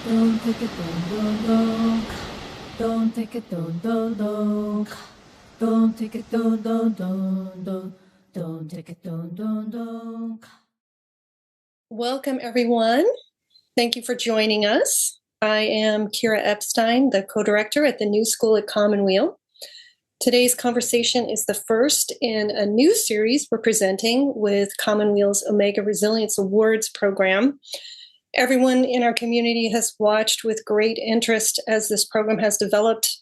Don't take it, don't. Don't take it, don't. Don't take it, don't. Don't take it, don't. Welcome, everyone. Thank you for joining us. I am Kira Epstein, the co-director at the New School at Commonweal. Today's conversation is the first in a new series we're presenting with Commonweal's Omega Resilience Awards program. Everyone in our community has watched with great interest as this program has developed,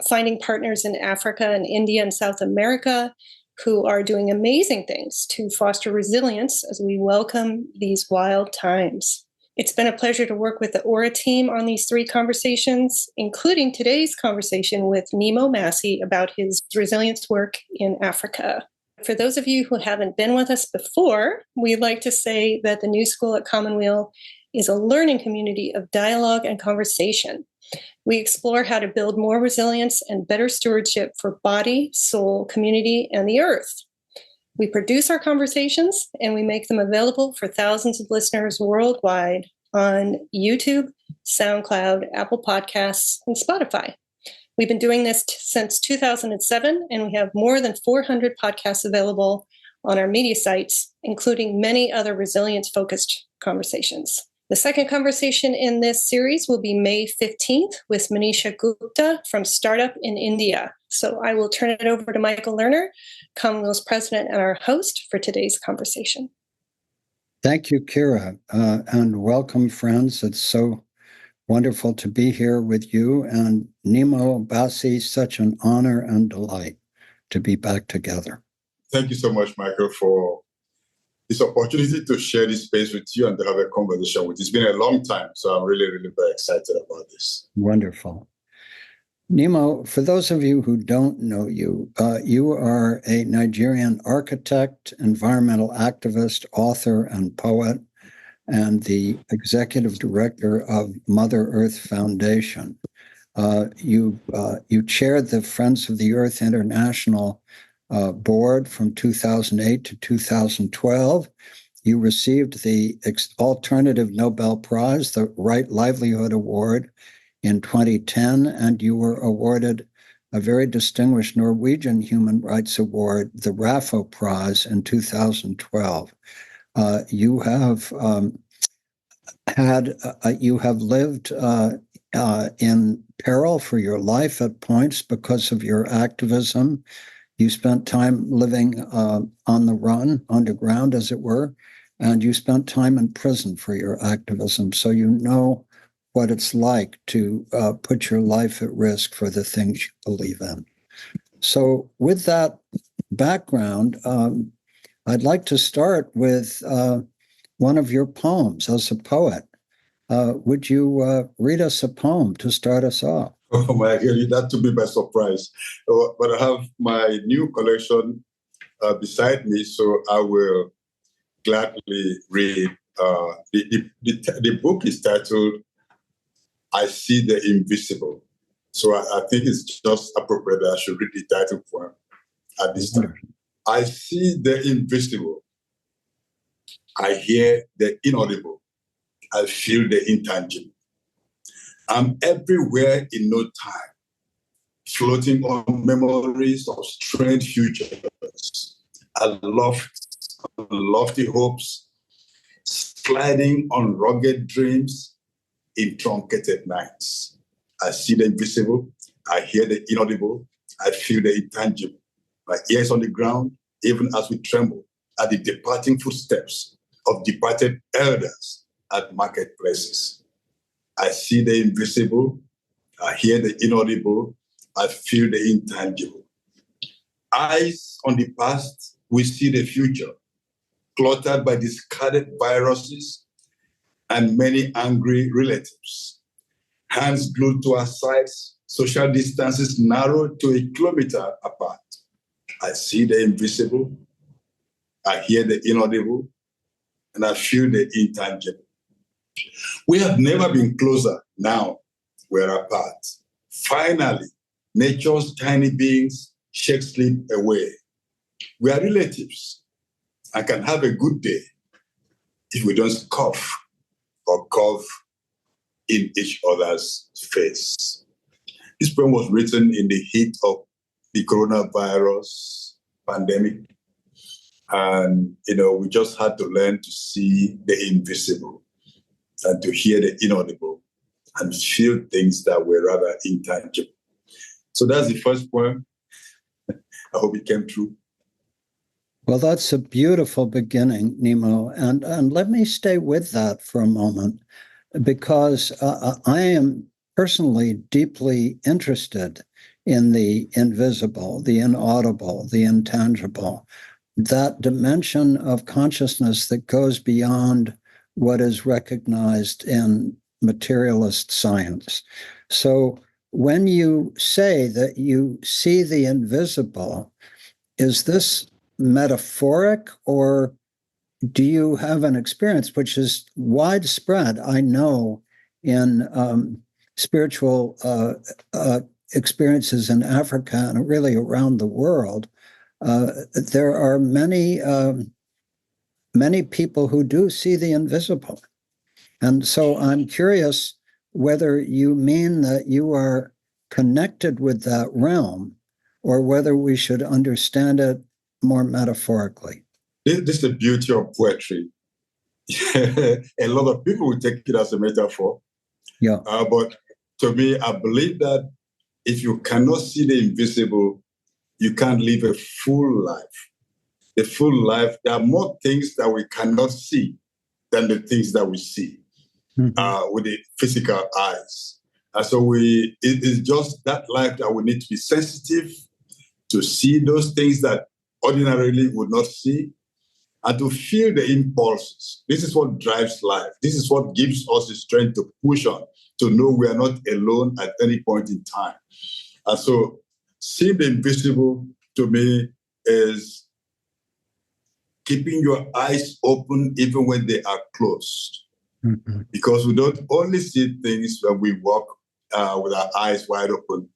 finding partners in Africa and India and South America who are doing amazing things to foster resilience as we welcome these wild times. It's been a pleasure to work with the Aura team on these three conversations, including today's conversation with Nnimmo Bassey about his resilience work in Africa. For those of you who haven't been with us before, we'd like to say that the New School at Commonweal is a learning community of dialogue and conversation. We explore how to build more resilience and better stewardship for body, soul, community, and the earth. We produce our conversations and we make them available for thousands of listeners worldwide on YouTube, SoundCloud, Apple Podcasts, and Spotify. We've been doing this since 2007, and we have more than 400 podcasts available on our media sites, including many other resilience-focused conversations. The second conversation in this series will be May 15th with Manisha Gupta from Startup in India. So I will turn it over to Michael Lerner, Commonwealth's president and our host for today's conversation. Thank you, Kira, and welcome, friends. It's so wonderful to be here with you. And Nnimmo Bassey, such an honor and delight to be back together. Thank you so much, Michael, for this opportunity to share this space with you and to have a conversation with you. It's been a long time, so I'm really, really very excited about this. Wonderful. Nnimmo, for those of you who don't know you, you are a Nigerian architect, environmental activist, author, and poet, and the executive director of Mother Earth Foundation. You chaired the Friends of the Earth International board from 2008 to 2012. You received the Alternative Nobel Prize, the Right Livelihood Award in 2010, and you were awarded a very distinguished Norwegian Human Rights Award, the RAFO Prize, in 2012. You have lived in peril for your life at points because of your activism. You spent time living on the run, underground, as it were, and you spent time in prison for your activism. So you know what it's like to put your life at risk for the things you believe in. So with that background, I'd like to start with one of your poems as a poet. Would you read us a poem to start us off? Oh my God, that to be my surprise. But I have my new collection beside me, so I will gladly read. The book is titled I See the Invisible. So I think it's just appropriate that I should read the title for at this time. I see the invisible. I hear the inaudible. I feel the intangible. I'm everywhere in no time, floating on memories of strange futures, lofty hopes, sliding on rugged dreams in truncated nights. I see the invisible, I hear the inaudible, I feel the intangible. My ears on the ground, even as we tremble at the departing footsteps of departed elders at marketplaces. I see the invisible, I hear the inaudible, I feel the intangible. Eyes on the past, we see the future, cluttered by discarded viruses and many angry relatives. Hands glued to our sides, social distances narrowed to a kilometer apart. I see the invisible, I hear the inaudible, and I feel the intangible. We have never been closer. Now we're apart. Finally, nature's tiny beings shake sleep away. We are relatives and can have a good day if we don't cough or cough in each other's face. This poem was written in the heat of the coronavirus pandemic. And, we just had to learn to see the invisible and to hear the inaudible and feel things that were rather intangible. So that's the first poem. I hope it came true. Well, that's a beautiful beginning, Nnimmo. And let me stay with that for a moment, because I am personally deeply interested in the invisible, the inaudible, the intangible, that dimension of consciousness that goes beyond what is recognized in materialist science. So when you say that you see the invisible, is this metaphoric, or do you have an experience which is widespread? I know in spiritual experiences in Africa and really around the world, there are many people who do see the invisible. And so I'm curious whether you mean that you are connected with that realm, or whether we should understand it more metaphorically. This is the beauty of poetry. A lot of people will take it as a metaphor. Yeah. But to me, I believe that if you cannot see the invisible, you can't live a full life. A full life, there are more things that we cannot see than the things that we see with the physical eyes. And so it is just that life that we need to be sensitive to see those things that ordinarily would not see, and to feel the impulses. This is what drives life. This is what gives us the strength to push on, to know we are not alone at any point in time. And so seeing the invisible, to me, is keeping your eyes open even when they are closed. Because we don't only see things when we walk with our eyes wide open.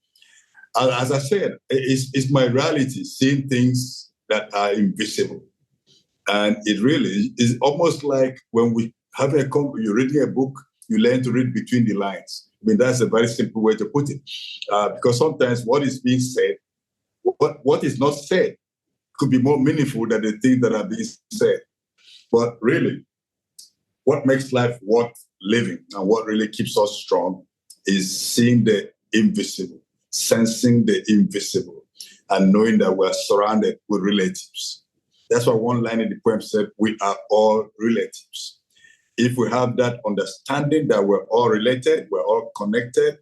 As I said, it's my reality, seeing things that are invisible. And it really is almost like when we have you're reading a book, you learn to read between the lines. I mean, that's a very simple way to put it. Because sometimes what is being said, what is not said, could be more meaningful than the things that are being said. But really, what makes life worth living and what really keeps us strong is seeing the invisible, sensing the invisible, and knowing that we're surrounded with relatives. That's why one line in the poem said, we are all relatives. If we have that understanding that we're all related, we're all connected,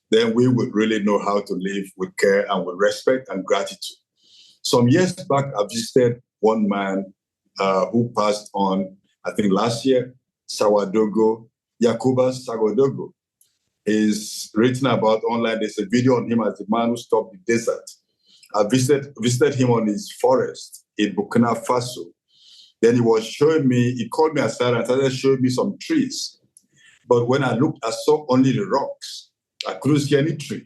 then we would really know how to live with care and with respect and gratitude. Some years back, I visited one man who passed on, I think last year, Sawadogo, Yakuba Sawadogo. Is written about online. There's a video on him as the man who stopped the desert. I visited him on his forest in Burkina Faso. Then he called me aside and started showing me some trees. But when I looked, I saw only the rocks. I couldn't see any tree.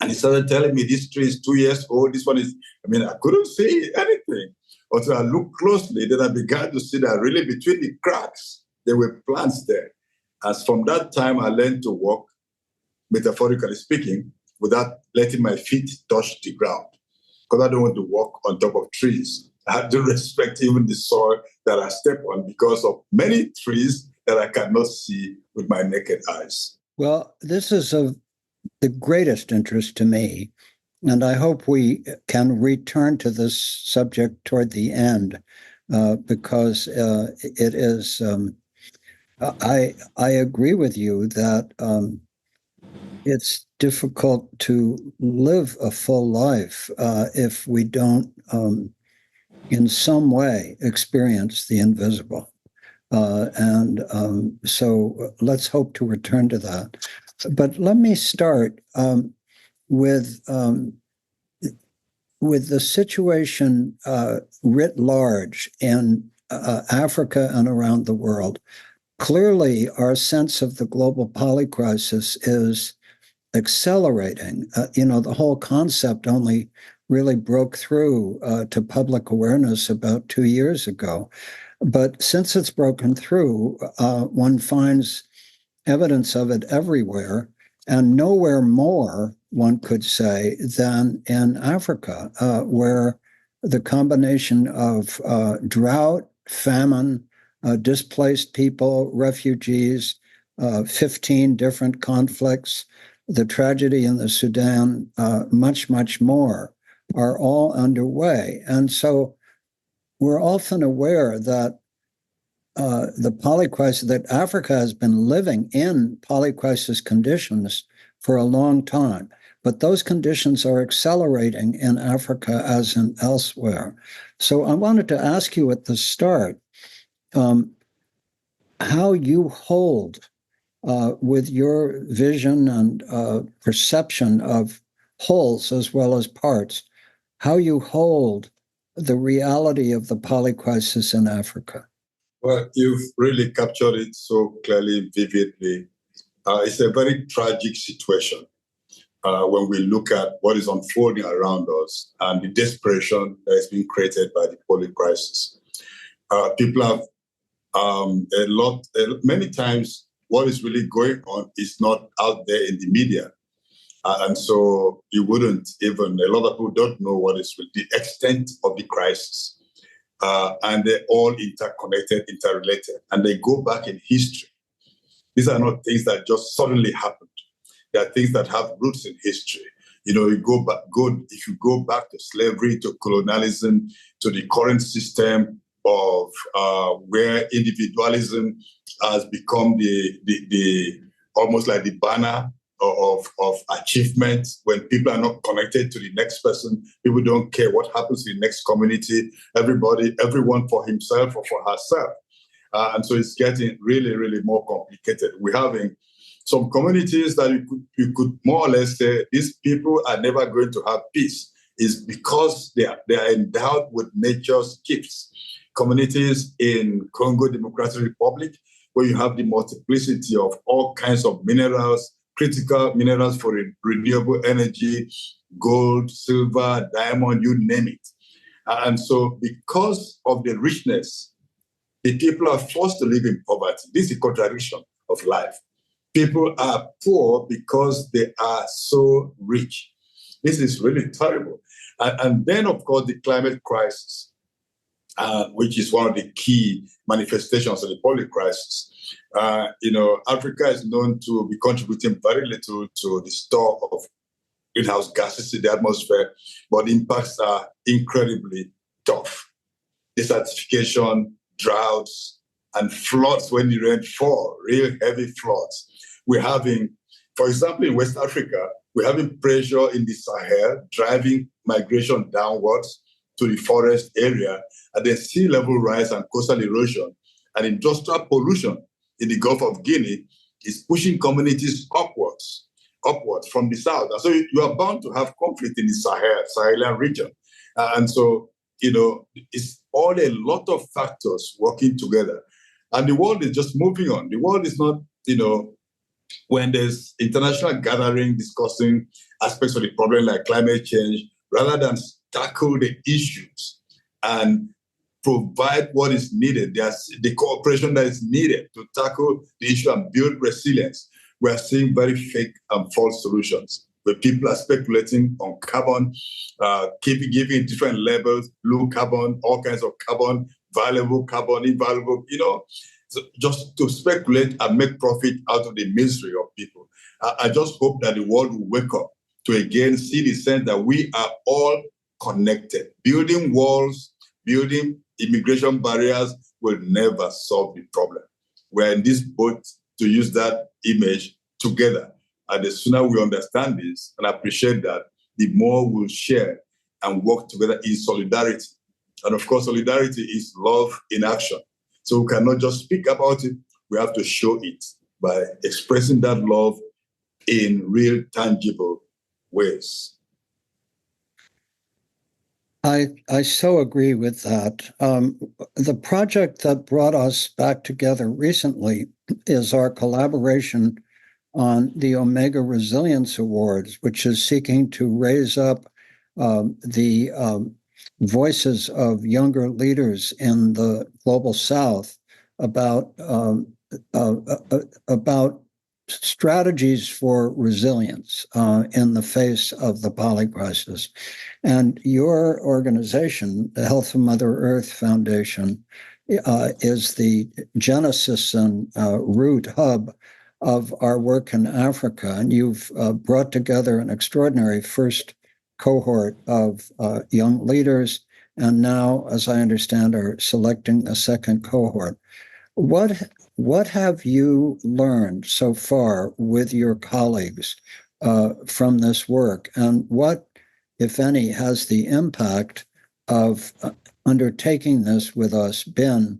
And he started telling me this tree is 2 years old. This one is, I couldn't see anything. Until I looked closely, then I began to see that really between the cracks, there were plants there. As from that time, I learned to walk, metaphorically speaking, without letting my feet touch the ground. Because I don't want to walk on top of trees. I have to respect even the soil that I step on because of many trees that I cannot see with my naked eyes. Well, this is of the greatest interest to me, and I hope we can return to this subject toward the end, because it is... I agree with you that it's difficult to live a full life if we don't, in some way, experience the invisible. So let's hope to return to that. But let me start with the situation writ large in Africa and around the world. Clearly, our sense of the global polycrisis is accelerating. The whole concept only really broke through to public awareness about 2 years ago. But since it's broken through, one finds evidence of it everywhere, and nowhere more, one could say, than in Africa, where the combination of drought, famine, displaced people, refugees, 15 different conflicts, the tragedy in the Sudan, much, much more, are all underway. And so we're often aware that the polycrisis, that Africa has been living in polycrisis conditions for a long time, but those conditions are accelerating in Africa as in elsewhere. So I wanted to ask you at the start how you hold with your vision and perception of wholes as well as parts, how you hold the reality of the polycrisis in Africa. Well, you've really captured it so clearly, vividly. It's a very tragic situation when we look at what is unfolding around us and the desperation that has been created by the polycrisis. People have many times what is really going on is not out there in the media. And so you wouldn't even, a lot of people don't know what is the extent of the crisis. And they're all interconnected, interrelated, and they go back in history. These are not things that just suddenly happened. They are things that have roots in history. If you go back to slavery, to colonialism, to the current system of where individualism has become the almost like the banner of achievement. When people are not connected to the next person, people don't care what happens in the next community. Everyone for himself or for herself. And so it's getting really, really more complicated. We're having some communities that you could more or less say these people are never going to have peace. Is because they are endowed with nature's gifts. Communities in Congo Democratic Republic, where you have the multiplicity of all kinds of minerals, critical minerals for renewable energy, gold, silver, diamond, you name it. And so because of the richness, the people are forced to live in poverty. This is a contradiction of life. People are poor because they are so rich. This is really terrible. And then, of course, the climate crisis, which is one of the key manifestations of the polycrisis. Africa is known to be contributing very little to the store of greenhouse gases in the atmosphere, but the impacts are incredibly tough. Desertification, droughts, and floods when the rain falls, real heavy floods. We're having, for example, in West Africa, we're having pressure in the Sahel, driving migration downwards to the forest area, and then sea level rise and coastal erosion and industrial pollution in the Gulf of Guinea is pushing communities upwards from the south. And so you are bound to have conflict in the Sahelian region. And so, it's all a lot of factors working together. And the world is just moving on. The world is not, when there's international gathering discussing aspects of the problem like climate change, rather than tackle the issues and provide what is needed, the cooperation that is needed to tackle the issue and build resilience. We are seeing very fake and false solutions where people are speculating on carbon, giving different levels, low carbon, all kinds of carbon, valuable carbon, invaluable, so just to speculate and make profit out of the misery of people. I just hope that the world will wake up to again see the sense that we are all connected. Building walls, building immigration barriers will never solve the problem. We're in this boat, to use that image, together. And the sooner we understand this and appreciate that, the more we'll share and work together in solidarity. And of course, solidarity is love in action. So we cannot just speak about it, we have to show it by expressing that love in real, tangible ways. I so agree with that. The project that brought us back together recently is our collaboration on the Omega Resilience Awards, which is seeking to raise up the voices of younger leaders in the global South about strategies for resilience in the face of the poly crisis. And your organization, the Health of Mother Earth Foundation, is the genesis and root hub of our work in Africa. And you've brought together an extraordinary first cohort of young leaders, and now, as I understand, are selecting a second cohort. What have you learned so far with your colleagues from this work, and what, if any, has the impact of undertaking this with us been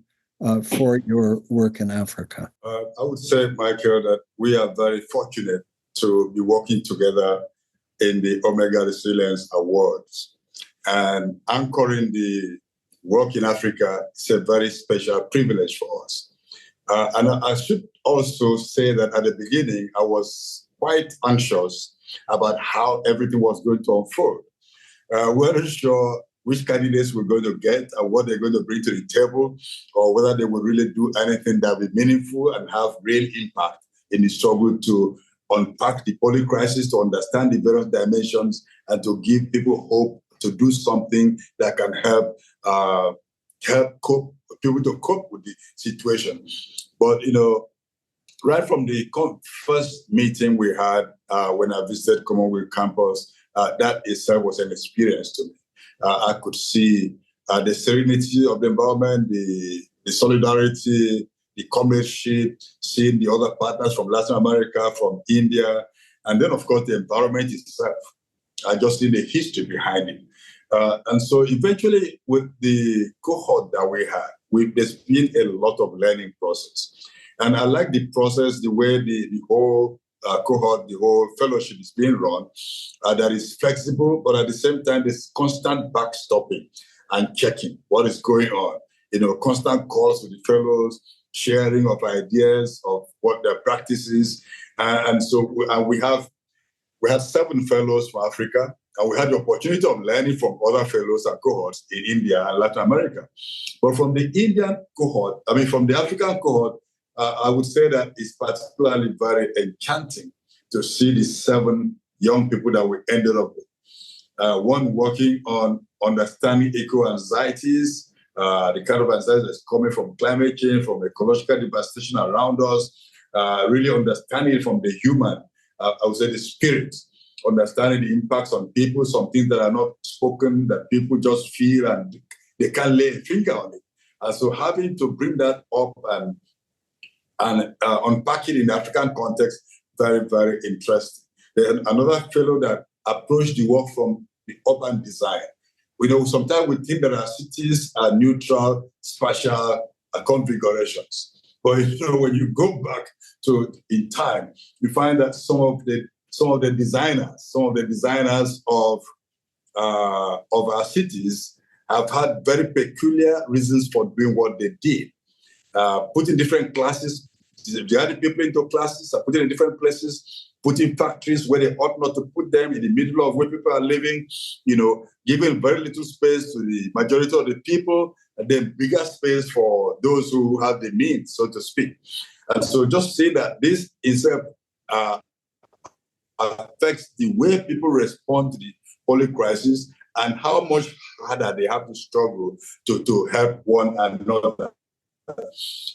for your work in Africa? I would say, Michael, that we are very fortunate to be working together in the Omega Resilience Awards. And anchoring the work in Africa is a very special privilege for us. And I should also say that at the beginning, I was quite anxious about how everything was going to unfold. We weren't sure which candidates we're going to get and what they're going to bring to the table, or whether they would really do anything that would be meaningful and have real impact in the struggle to unpack the poly crisis, to understand the various dimensions, and to give people hope to do something that can help people to cope with the situation. But, right from the first meeting we had when I visited Commonwealth campus, that itself was an experience to me. I could see the serenity of the environment, the solidarity, the comradeship, seeing the other partners from Latin America, from India, and then, of course, the environment itself. I just see the history behind it. And so eventually, with the cohort that we had, there's been a lot of learning process. And I like the process, the way the whole cohort, the whole fellowship is being run, that is flexible, but at the same time, there's constant backstopping and checking what is going on. Constant calls with the fellows, sharing of ideas of what their practice is. And so we had 7 fellows from Africa, and we had the opportunity of learning from other fellows and cohorts in India and Latin America. But from the from the African cohort, I would say that it's particularly very enchanting to see the 7 young people that we ended up with. One working on understanding eco-anxieties, the kind of anxiety that's coming from climate change, from ecological devastation around us, really understanding it from the human, I would say the spirit, understanding the impacts on people, some things that are not spoken, that people just feel and they can't lay a finger on it. And so having to bring that up and unpack it in the African context, very, very interesting. Then another fellow that approached the work from the urban design. Sometimes we think that our cities are neutral, spatial configurations. But when you go back in time, you find that some of the designers of our cities have had very peculiar reasons for doing what they did. Putting different classes, dividing people into classes, putting in different places, putting factories where they ought not to put them, in the middle of where people are living, giving very little space to the majority of the people, and then bigger space for those who have the means, so to speak. And so just saying that this itself affects the way people respond to the poly crisis and how much harder they have to struggle to help one another.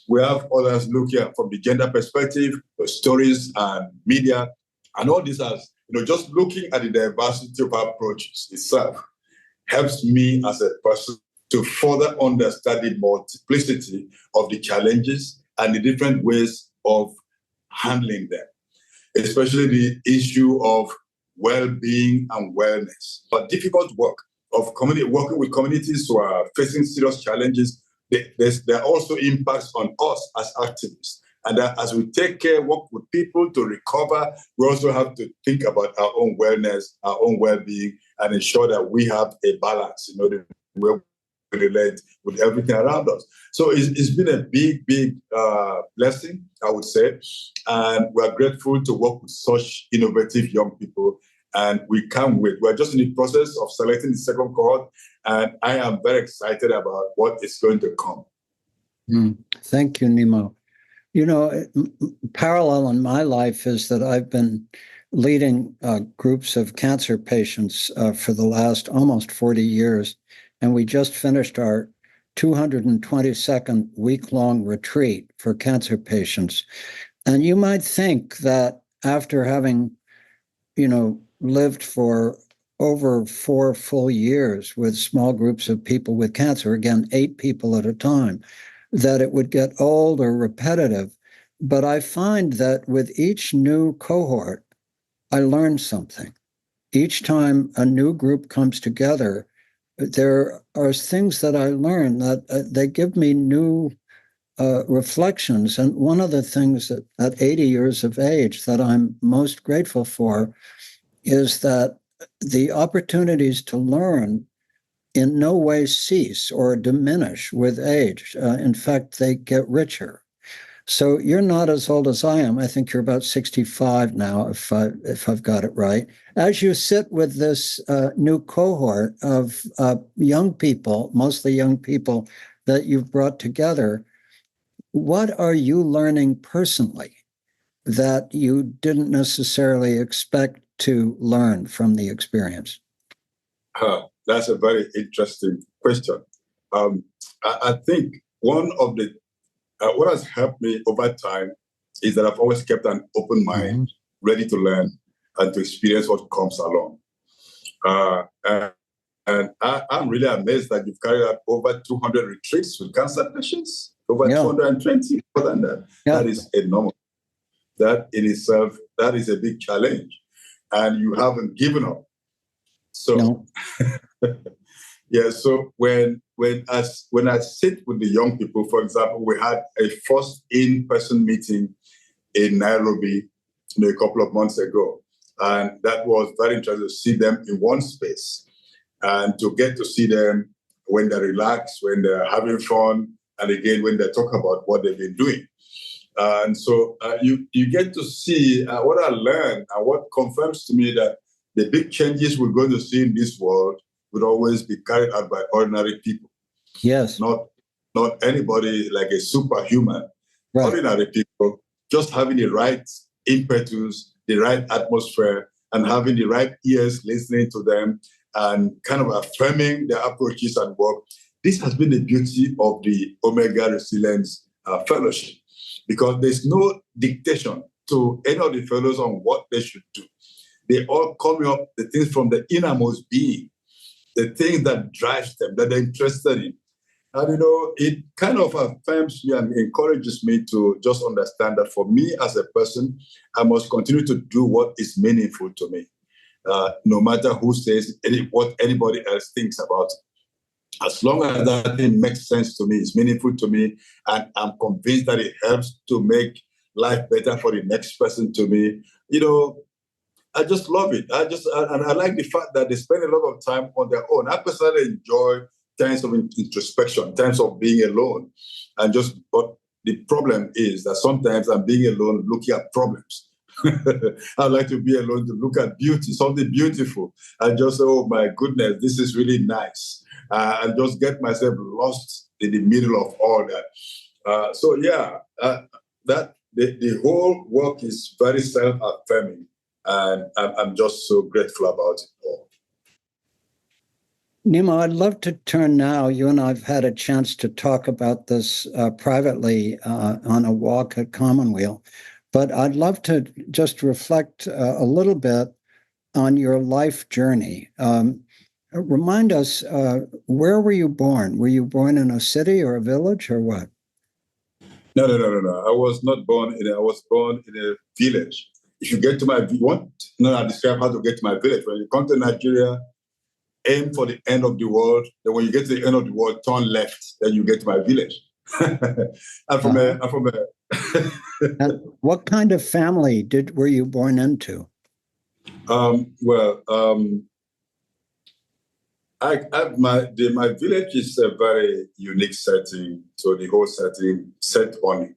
We have others looking at from the gender perspective, stories and media, and all this as, just looking at the diversity of approaches itself helps me as a person to further understand the multiplicity of the challenges and the different ways of handling them, especially the issue of well-being and wellness. But difficult work of working with communities who are facing serious challenges, there are also impacts on us as activists. And that as we take care, work with people to recover, we also have to think about our own wellness, our own well-being, and ensure that we have a balance, the way we relate with everything around us. So it's been a big, big blessing, I would say. And we're grateful to work with such innovative young people. And we can't wait. We're just in the process of selecting the second cohort. And I am very excited about what is going to come. Thank you, Nnimmo. Parallel in my life is that I've been leading groups of cancer patients for the last almost 40 years. And we just finished our 222nd week-long retreat for cancer patients. And you might think that after having, lived for over 4 full years with small groups of people with cancer, again, 8 people at a time, that it would get old or repetitive. But I find that with each new cohort, I learn something. Each time a new group comes together, there are things that I learn that they give me new reflections. And one of the things that at 80 years of age that I'm most grateful for is that the opportunities to learn in no way cease or diminish with age. In fact, they get richer. So you're not as old as I am. I think you're about 65 now, if I've got it right. As you sit with this new cohort of young people, mostly young people that you've brought together, what are you learning personally that you didn't necessarily expect to learn from the experience? That's a very interesting question. I think one of the what has helped me over time is that I've always kept an open mind, ready to learn and to experience what comes along. And I'm really amazed that you've carried out over 200 retreats with cancer patients, over 220, more than that. Yeah. That is enormous. That in itself, that is a big challenge. And you haven't given up. So, yeah, so when I sit with the young people, for example, we had a first in-person meeting in Nairobi a couple of months ago. And that was very interesting to see them in one space and to get to see them when they're relaxed, when they're having fun, and again, when they talk about what they've been doing. And so you get to see what I learned and what confirms to me that the big changes we're going to see in this world would always be carried out by ordinary people. Yes. Not anybody like a superhuman. Right. Ordinary people just having the right impetus, the right atmosphere, and having the right ears listening to them and kind of affirming their approaches and work. This has been the beauty of the Omega Resilience Fellowship, because there's no dictation to any of the fellows on what they should do. They all come up the things from the innermost being, the things that drives them, that they're interested in. And, it kind of affirms me and encourages me to just understand that for me as a person, I must continue to do what is meaningful to me, no matter who says what anybody else thinks about it. As long as that thing makes sense to me, it's meaningful to me, and I'm convinced that it helps to make life better for the next person to me, I just love it. And I like the fact that they spend a lot of time on their own. I personally enjoy times of introspection, times of being alone. But the problem is that sometimes I'm being alone looking at problems. I like to be alone to look at beauty, something beautiful, and just say, oh my goodness, this is really nice. And just get myself lost in the middle of all that. That the whole work is very self-affirming. And I'm just so grateful about it all. Nnimmo, I'd love to turn now. You and I've had a chance to talk about this privately on a walk at Commonweal, but I'd love to just reflect a little bit on your life journey. Remind us, where were you born? Were you born in a city or a village or what? No. I was not born I was born in a village. If you get to I describe how to get to my village. When you come to Nigeria, aim for the end of the world. Then when you get to the end of the world, turn left. Then you get to my village. I'm from a And what kind of family were you born into? My village is a very unique setting. So the whole setting set on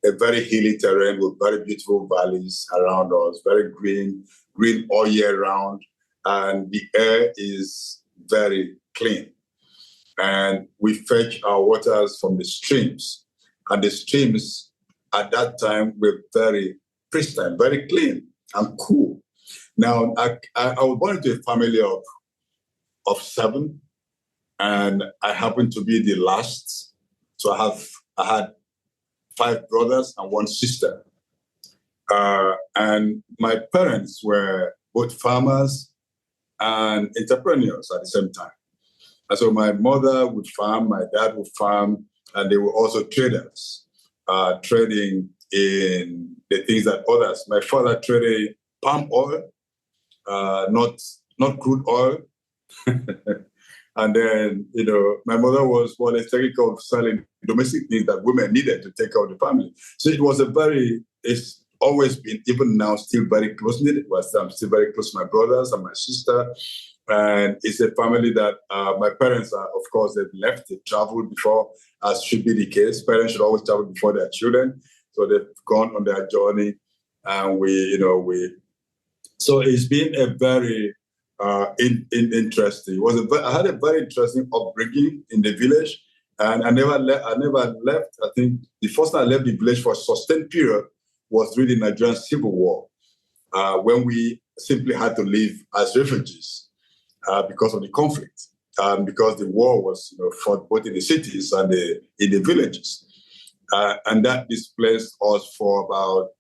a very hilly terrain with very beautiful valleys around us, very green all year round, and the air is very clean. And we fetch our waters from the streams, and the streams at that time were very pristine, very clean and cool. Now, I was born into a family of 7, and I happened to be the last. So I had 5 brothers and 1 sister. And my parents were both farmers and entrepreneurs at the same time. And so my mother would farm, my dad would farm, and they were also traders, trading in the things that others. My father traded palm oil, not crude oil. And then, my mother was more or less taking care of selling domestic things that women needed to take care of the family. So it was it's always been, even now, still very close-knit. I'm still very close to my brothers and my sister. And it's a family that my parents are, of course, they've left, they traveled before, as should be the case. Parents should always travel before their children. So they've gone on their journey. And so it's been a very interesting. I had a very interesting upbringing in the village, and I never left. I think the first time I left the village for a sustained period was during the Nigerian Civil War, when we simply had to leave as refugees because of the conflict, because the war was fought both in the cities and in the villages, and that displaced us for about.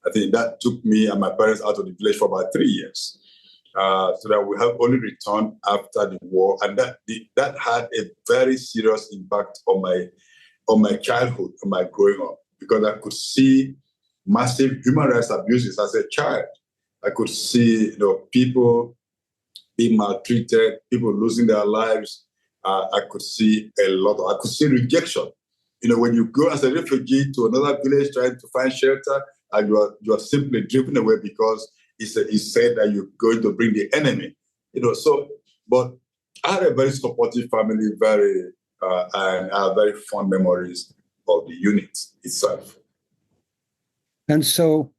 I think that took me and my parents out of the village for about 3 years. So that we have only returned after the war, and that had a very serious impact on my childhood, on my growing up, because I could see massive human rights abuses as a child. I could see people being maltreated, people losing their lives. I could see I could see rejection. When you go as a refugee to another village trying to find shelter, and you are simply driven away because it's said that you're going to bring the enemy. But I had a very supportive family, and I have very fond memories of the unit itself. And so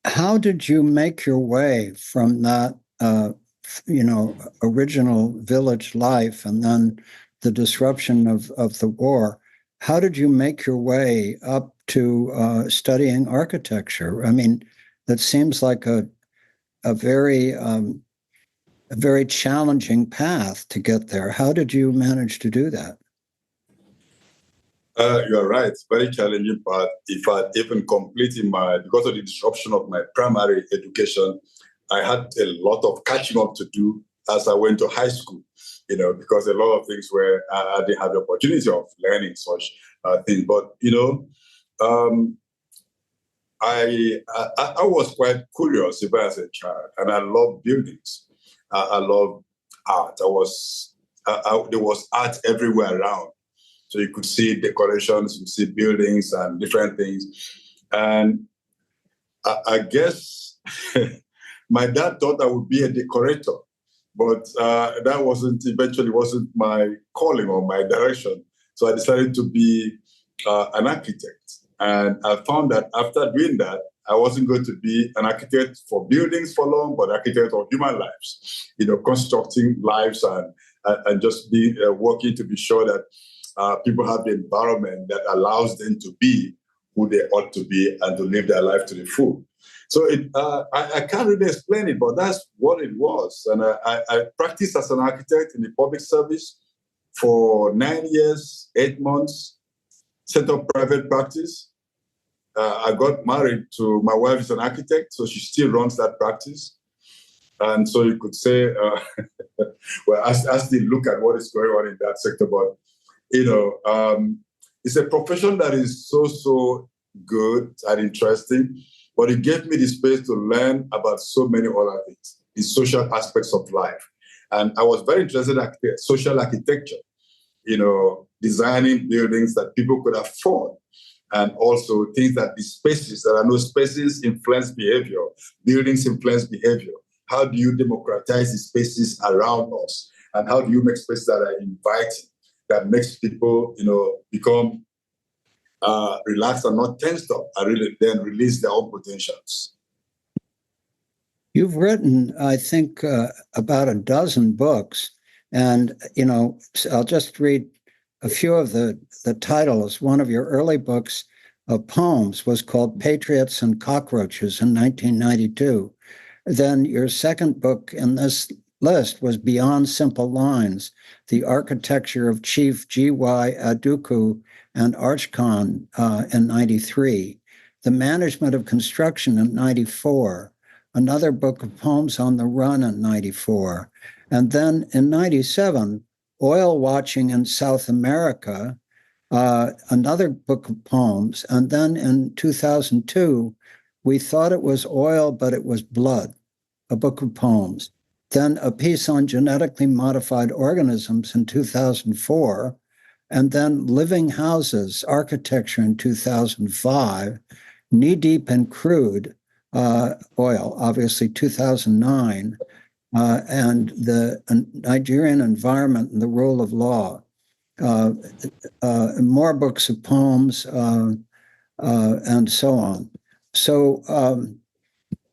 how did you make your way from that, original village life and then the disruption of the war? How did you make your way up to studying architecture? I mean, that seems like a very challenging path to get there. How did you manage to do that? You're right. Very challenging path. In fact, even completing because of the disruption of my primary education, I had a lot of catching up to do as I went to high school, because a lot of things where I didn't have the opportunity of learning such things. But, I was quite curious even as a child, and I loved buildings. I love art. There was art everywhere around. So you could see decorations, you see buildings and different things. And I guess my dad thought I would be a decorator, but that eventually wasn't my calling or my direction. So I decided to be an architect. And I found that after doing that, I wasn't going to be an architect for buildings for long, but architect of human lives, constructing lives and just working to be sure that people have the environment that allows them to be who they ought to be and to live their life to the full. So I can't really explain it, but that's what it was. And I practiced as an architect in the public service for 9 years, 8 months, set up private practice. I got married to my wife is an architect, so she still runs that practice. And so you could say, well, I still look at what is going on in that sector, but it's a profession that is so good and interesting, but it gave me the space to learn about so many other things, the social aspects of life. And I was very interested in social architecture, designing buildings that people could afford, and also things that the spaces, there are no spaces influence behavior, buildings influence behavior. How do you democratize the spaces around us? And how do you make spaces that are inviting, that makes people, become relaxed and not tensed up, and really then release their own potentials? You've written, I think, about a dozen books, and I'll just read a few of the titles. One of your early books poems was called Patriots and Cockroaches in 1992. Then your second book in this list was Beyond Simple Lines, The Architecture of Chief G.Y. Aduku and Archcon in 93, The Management of Construction in 94, another book of poems on the run in 94. And then in 97, Oil Watching in South America, another book of poems. And then in 2002, We Thought It Was Oil, But It Was Blood, a book of poems. Then a piece on genetically modified organisms in 2004. And then Living Houses, Architecture in 2005, Knee Deep in Crude, Oil, obviously 2009, and the Nigerian Environment and the Rule of Law. More books of poems, and so on. So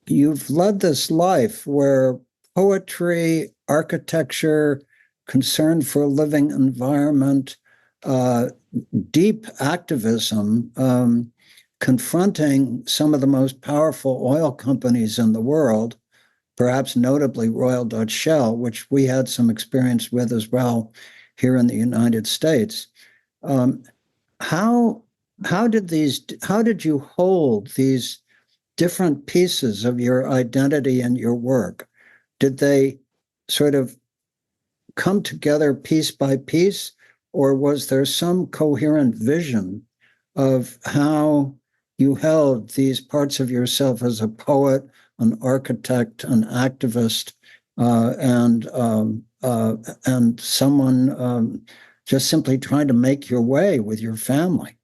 you've led this life where poetry, architecture, concern for a living environment, deep activism, confronting some of the most powerful oil companies in the world, perhaps notably Royal Dutch Shell, which we had some experience with as well here in the United States. How did you hold these different pieces of your identity and your work? Did they sort of come together piece by piece, or was there some coherent vision of how you held these parts of yourself as a poet, an architect, an activist, and someone just simply trying to make your way with your family?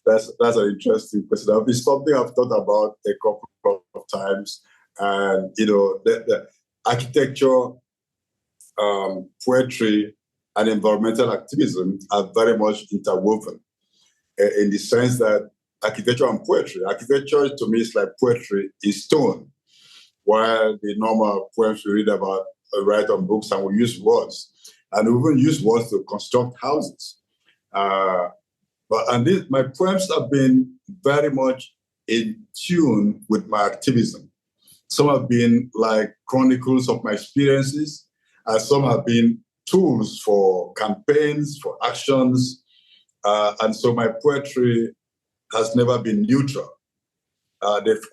That's an interesting question. It's something I've thought about a couple of times. And, the architecture, poetry, and environmental activism are very much interwoven in the sense that architecture to me is like poetry in stone, while the normal poems we read about write on books and we use words. And we even use words to construct houses. My poems have been very much in tune with my activism. Some have been like chronicles of my experiences, and some have been tools for campaigns, for actions. And so my poetry has never been neutral. They've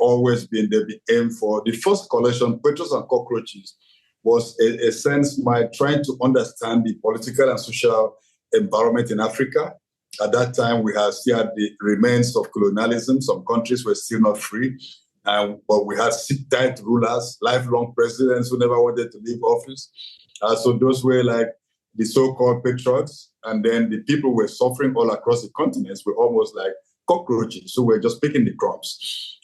been aimed for. The first collection, Patriots and Cockroaches, was a sense my trying to understand the political and social environment in Africa. At that time, we still had the remains of colonialism. Some countries were still not free. But we had sit-tight rulers, lifelong presidents who never wanted to leave office. So those were like the so-called patriots. And then the people who were suffering all across the continents were almost like cockroaches who were just picking the crumbs.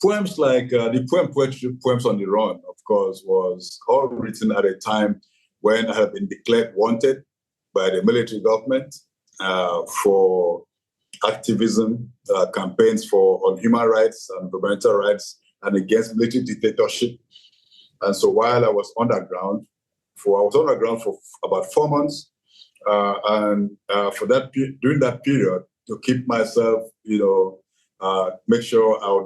Poems like the Poems on the Run, of course, was all written at a time when I had been declared wanted by the military government for activism, campaigns on human rights and environmental rights and against military dictatorship. And so while I was underground for about 4 months, during that period, to keep myself, make sure I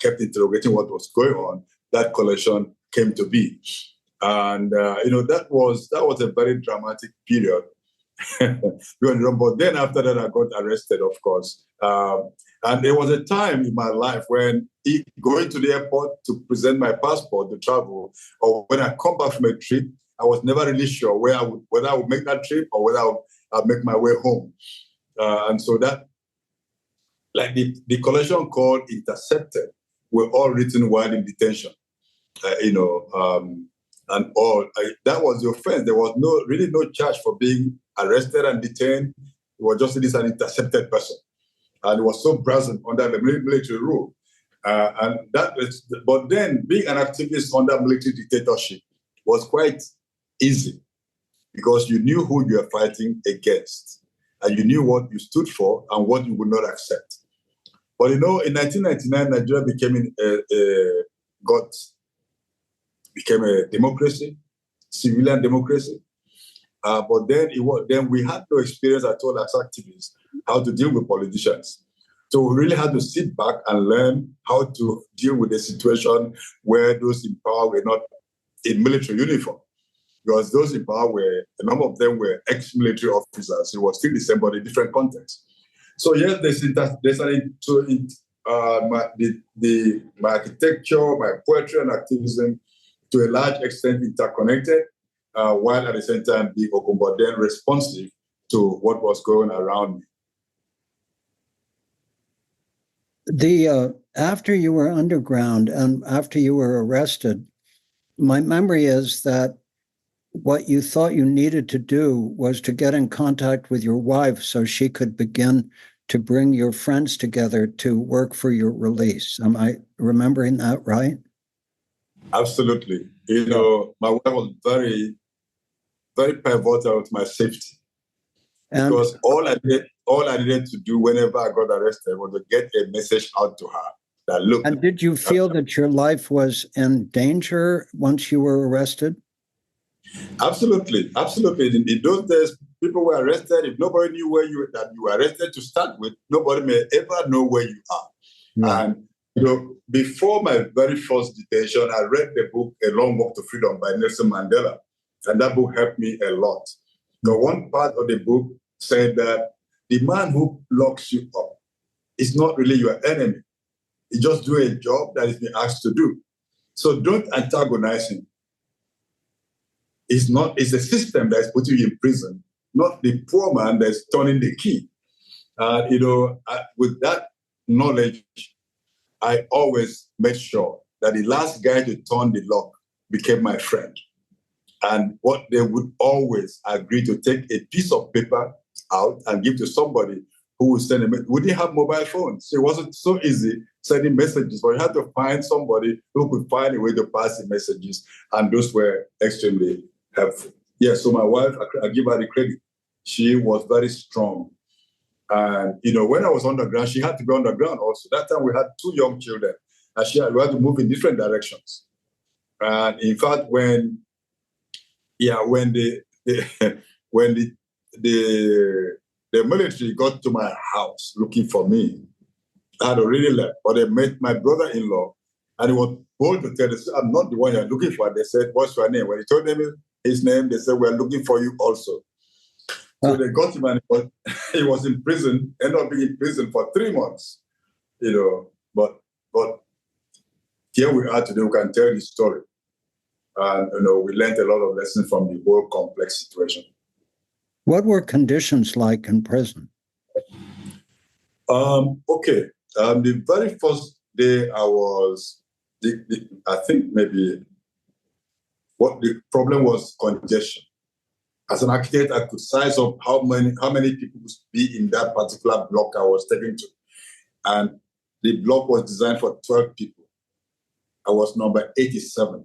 kept interrogating what was going on, that collection came to be. And that was a very dramatic period. But then after that, I got arrested, of course. And there was a time in my life when going to the airport to present my passport to travel, or when I come back from a trip, I was never really sure whether I would make that trip or whether I'd make my way home. And so that, like the collection called Intercepted, were all written while in detention, and all. That was the offense. There was no charge for being arrested and detained. It was just an intercepted person. And it was so present under the military rule. But then being an activist under military dictatorship was quite easy because you knew who you were fighting against and you knew what you stood for and what you would not accept. But in 1999, Nigeria became a democracy, civilian democracy. But then we had no experience at all as activists how to deal with politicians. So we really had to sit back and learn how to deal with a situation where those in power were not in military uniform. Because those in power a number of them were ex-military officers. It was still the same, but in different contexts. So yes, my architecture, my poetry and activism, to a large extent interconnected, while at the same time being open, but then responsive to what was going around me. After you were underground and after you were arrested, my memory is that what you thought you needed to do was to get in contact with your wife so she could begin to bring your friends together to work for your release. Am I remembering that right? Absolutely. My wife was very, very pivotal to my safety. Because all I needed to do whenever I got arrested was to get a message out to her that, look. And did you feel that your life was in danger once you were arrested? Absolutely. In those days, people were arrested. If nobody knew that you were arrested to start with, nobody may ever know where you are. Right. And before my very first detention, I read the book A Long Walk to Freedom by Nelson Mandela, and that book helped me a lot. The one part of the book said that the man who locks you up is not really your enemy. He just do a job that he's been asked to do. So don't antagonize him. It's a system that's putting you in prison, not the poor man that's turning the key. With that knowledge, I always made sure that the last guy to turn the lock became my friend. And what they would always agree to take a piece of paper out and give to somebody who would send a. We didn't have mobile phones, so it wasn't so easy sending messages, but you had to find somebody who could find a way to pass the messages, and those were extremely helpful. Yeah, so my wife, I give her the credit. She was very strong. And, when I was underground, she had to go underground also. That time we had 2 young children, and we had to move in different directions. And in fact, when the military got to my house looking for me, I had already left, but they met my brother-in-law, and he was bold to tell them, I'm not the one you're looking for. They said, what's your name? When he told them his name, they said, we're looking for you also. So they got him, and he was in prison, ended up being in prison for 3 months, but here we are today, we can tell the story. And, we learned a lot of lessons from the whole complex situation. What were conditions like in prison? Okay. The very first day I was, I think maybe what the problem was congestion. As an architect, I could size up how many people would be in that particular block I was taken to. And the block was designed for 12 people. I was number 87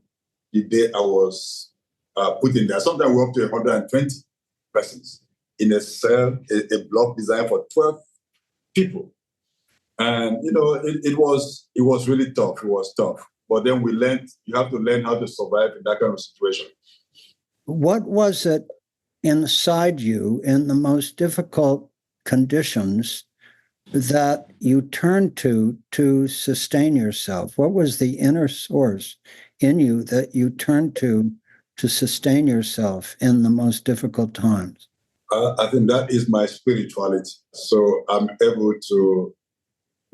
the day I was put in there. Sometimes we're up to 120 persons in a cell, a block designed for 12 people. And, it was really tough. It was tough. But then we learned, you have to learn how to survive in that kind of situation. What was it inside you in the most difficult conditions that you turned to sustain yourself? What was the inner source in you that you turned to sustain yourself in the most difficult times? I think that is my spirituality. So I'm able to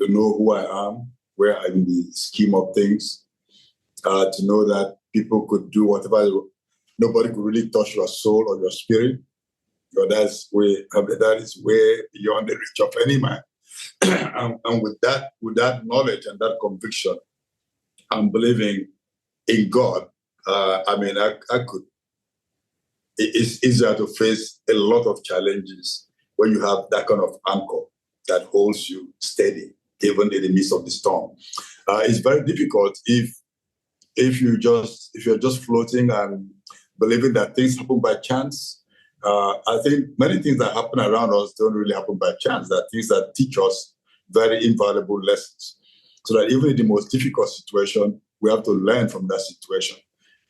know who I am, where I'm in the scheme of things, to know that people could do whatever. Nobody could really touch your soul or your spirit. That is way beyond the reach of any man. and with that knowledge and that conviction, I'm believing in God. I could. It's easier to face a lot of challenges when you have that kind of anchor that holds you steady, even in the midst of the storm. It's very difficult if you're just floating and believing that things happen by chance. I think many things that happen around us don't really happen by chance. There are things that teach us very invaluable lessons. So that even in the most difficult situation, we have to learn from that situation.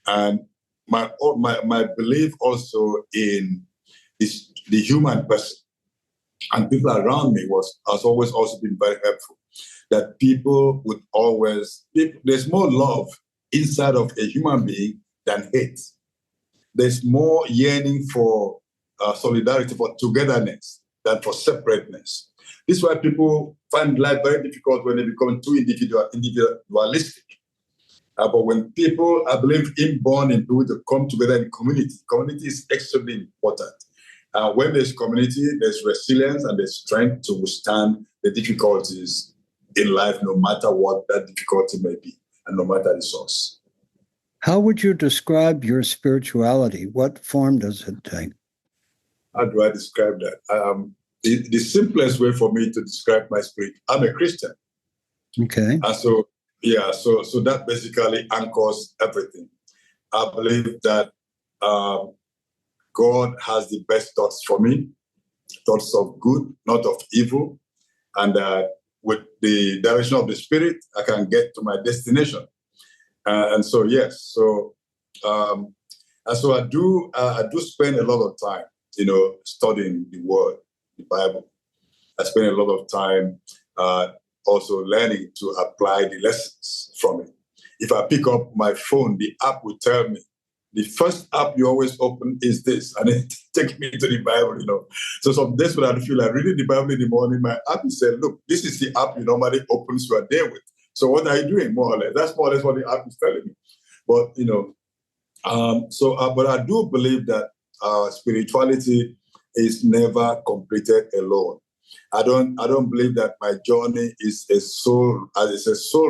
And my belief also in the human person and people around me has always also been very helpful. That people would always, there's more love inside of a human being than hate. There's more yearning for solidarity, for togetherness, than for separateness. This is why people find life very difficult when they become too individualistic. But when people, I believe, inborn in people to come together in community, community is extremely important. When there's community, there's resilience and there's strength to withstand the difficulties in life, no matter what that difficulty may be, and no matter the source. How would you describe your spirituality? What form does it take? How do I describe that? The simplest way for me to describe my spirit, I'm a Christian. Okay. And so that basically anchors everything. I believe that God has the best thoughts for me, thoughts of good, not of evil. And with the direction of the Spirit, I can get to my destination. And so, yes. So, and so I do spend a lot of time, studying the Word, the Bible. I spend a lot of time also learning to apply the lessons from it. If I pick up my phone, the app will tell me, the first app you always open is this, and it takes me to the Bible, So some days when I feel like reading the Bible in the morning, my app will say, look, this is the app you normally open your day with. So what are you doing, more or less? That's more or less what the app is telling me. But, but I do believe that spirituality is never completed alone. I don't believe that my journey is a soul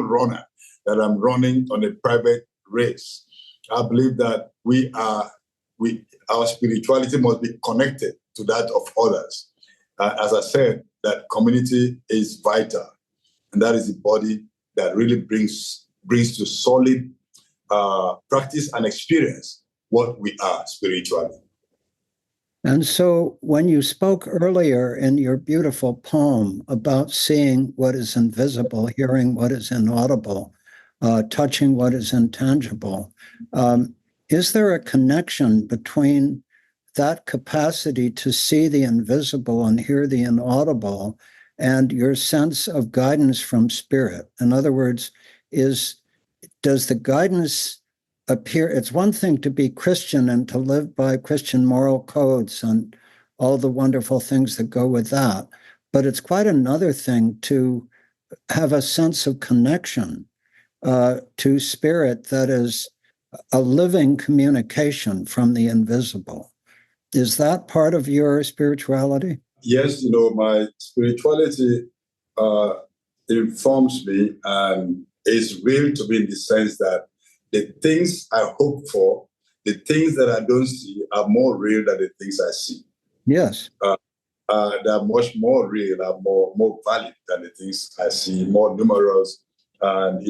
runner, that I'm running on a private race. I believe that our spirituality must be connected to that of others. As I said, that community is vital, and that is the body that really brings to solid practice and experience what we are spiritually. And so when you spoke earlier in your beautiful poem about seeing what is invisible, hearing what is inaudible, touching what is intangible, is there a connection between that capacity to see the invisible and hear the inaudible and your sense of guidance from spirit? In other words, does the guidance appear? It's one thing to be Christian and to live by Christian moral codes and all the wonderful things that go with that, but it's quite another thing to have a sense of connection to spirit that is a living communication from the invisible. Is that part of your spirituality? Yes, my spirituality informs me and is real to me in the sense that the things I hope for, the things that I don't see are more real than the things I see. Yes. They are much more real, are more valid than the things I see, more numerous. And,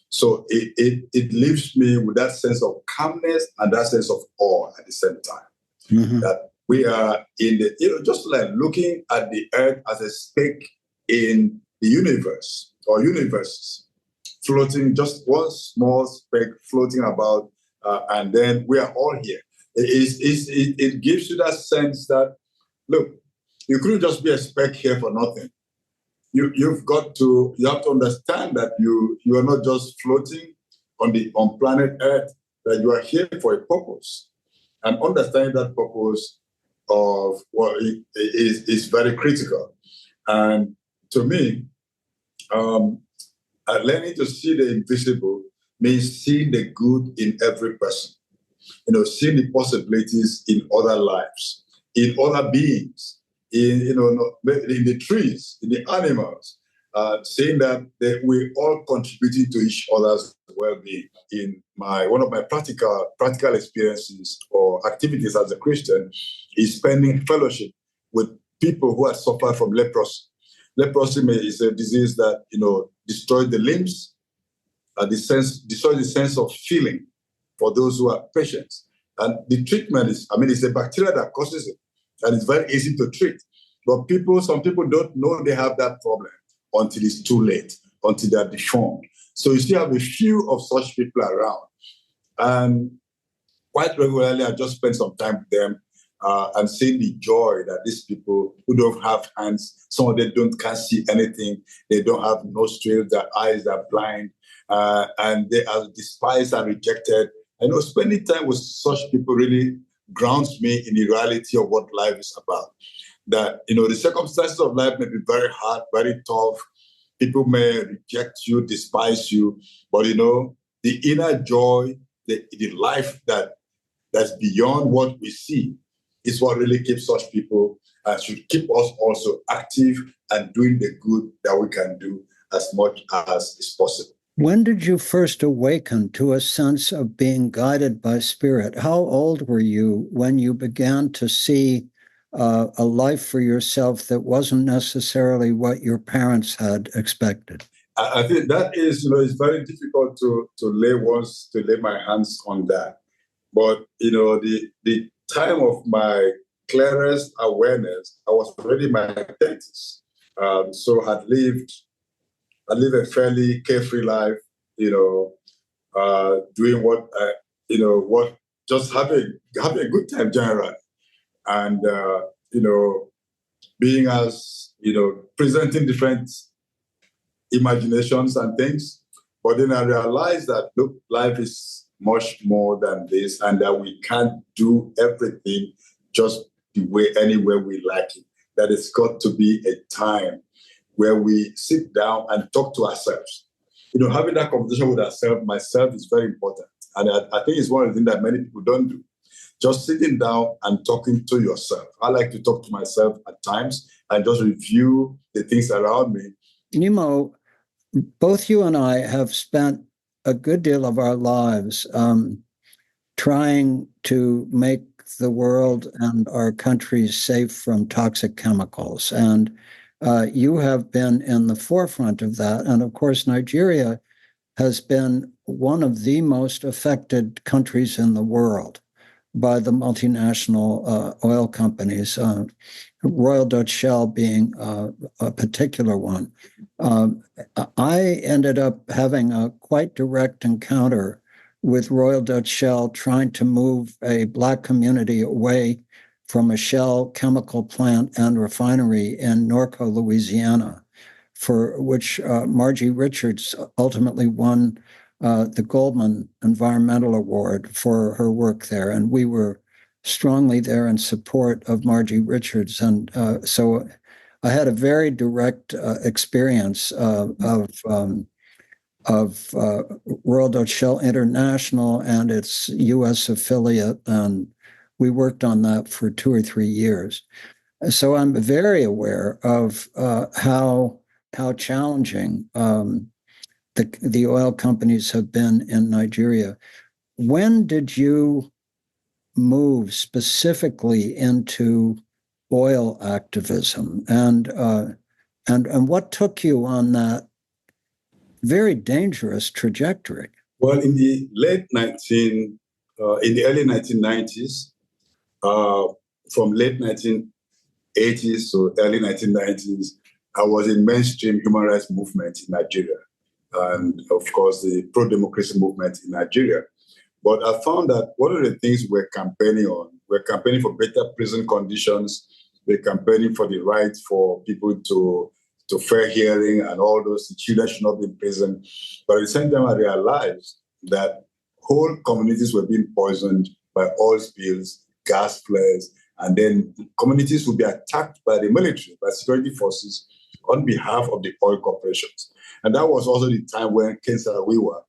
so it leaves me with that sense of calmness and that sense of awe at the same time. Mm-hmm. That we are in the, just like looking at the earth as a speck in the universe or universes, floating, just one small speck floating about, and then we are all here. It gives you that sense that, look, you couldn't just be a speck here for nothing. You have to understand that you are not just floating on planet Earth, that you are here for a purpose. And understanding that purpose of what is very critical. And to me, learning to see the invisible means seeing the good in every person. Seeing the possibilities in other lives, in other beings, in the trees, in the animals, saying that we're all contributing to each other's well-being. In one of my practical experiences or activities as a Christian is spending fellowship with people who have suffered from leprosy. Leprosy is a disease that destroys the limbs, destroys the sense of feeling for those who are patients. And the treatment it's a bacteria that causes it, and it's very easy to treat. But some people don't know they have that problem until it's too late, until they're deformed. So you still have a few of such people around. And quite regularly, I just spend some time with them and see the joy that these people who don't have hands, some of them can't see anything, they don't have nostrils, their eyes are blind, and they are despised and rejected. I know spending time with such people really grounds me in the reality of what life is about. That, the circumstances of life may be very hard, very tough. People may reject you, despise you, but the inner joy, the life that's beyond what we see is what really keeps such people and should keep us also active and doing the good that we can do as much as is possible. When did you first awaken to a sense of being guided by spirit? How old were you when you began to see a life for yourself that wasn't necessarily what your parents had expected? I think that is, it's very difficult to lay my hands on that. But the time of my clearest awareness, I was already in my 30s. So I lived a fairly carefree life, doing what just having a good time generally. And being as presenting different imaginations and things. But then I realized that, look, life is much more than this, and that we can't do everything just anywhere we like it. That it's got to be a time where we sit down and talk to ourselves. Having that conversation with myself is very important. And I think it's one of the things that many people don't do. Just sitting down and talking to yourself. I like to talk to myself at times and just review the things around me. Nnimmo, both you and I have spent a good deal of our lives trying to make the world and our countries safe from toxic chemicals. And you have been in the forefront of that. And of course, Nigeria has been one of the most affected countries in the world by the multinational oil companies, Royal Dutch Shell being a particular one. I ended up having a quite direct encounter with Royal Dutch Shell trying to move a Black community away from a Shell chemical plant and refinery in Norco, Louisiana, for which Margie Richards ultimately won the Goldman Environmental Award for her work there. And we were strongly there in support of Margie Richards. And so I had a very direct experience of Royal Dutch Shell International and its U.S. affiliate. And we worked on that for 2 or 3 years. So I'm very aware of how challenging the oil companies have been in Nigeria. When did you move specifically into oil activism, and what took you on that very dangerous trajectory? Well, in the early 1990s, from late 1980s to early 1990s, I was in mainstream human rights movement in Nigeria, and of course the pro-democracy movement in Nigeria. But I found that one of the things we're campaigning for better prison conditions. We're campaigning for the right for people to fair hearing and all those. The children should not be in prison. But at the same time, I realized that whole communities were being poisoned by oil spills, gas flares, and then communities would be attacked by the military, by security forces on behalf of the oil corporations. And that was also the time when Ken Saro-Wiwa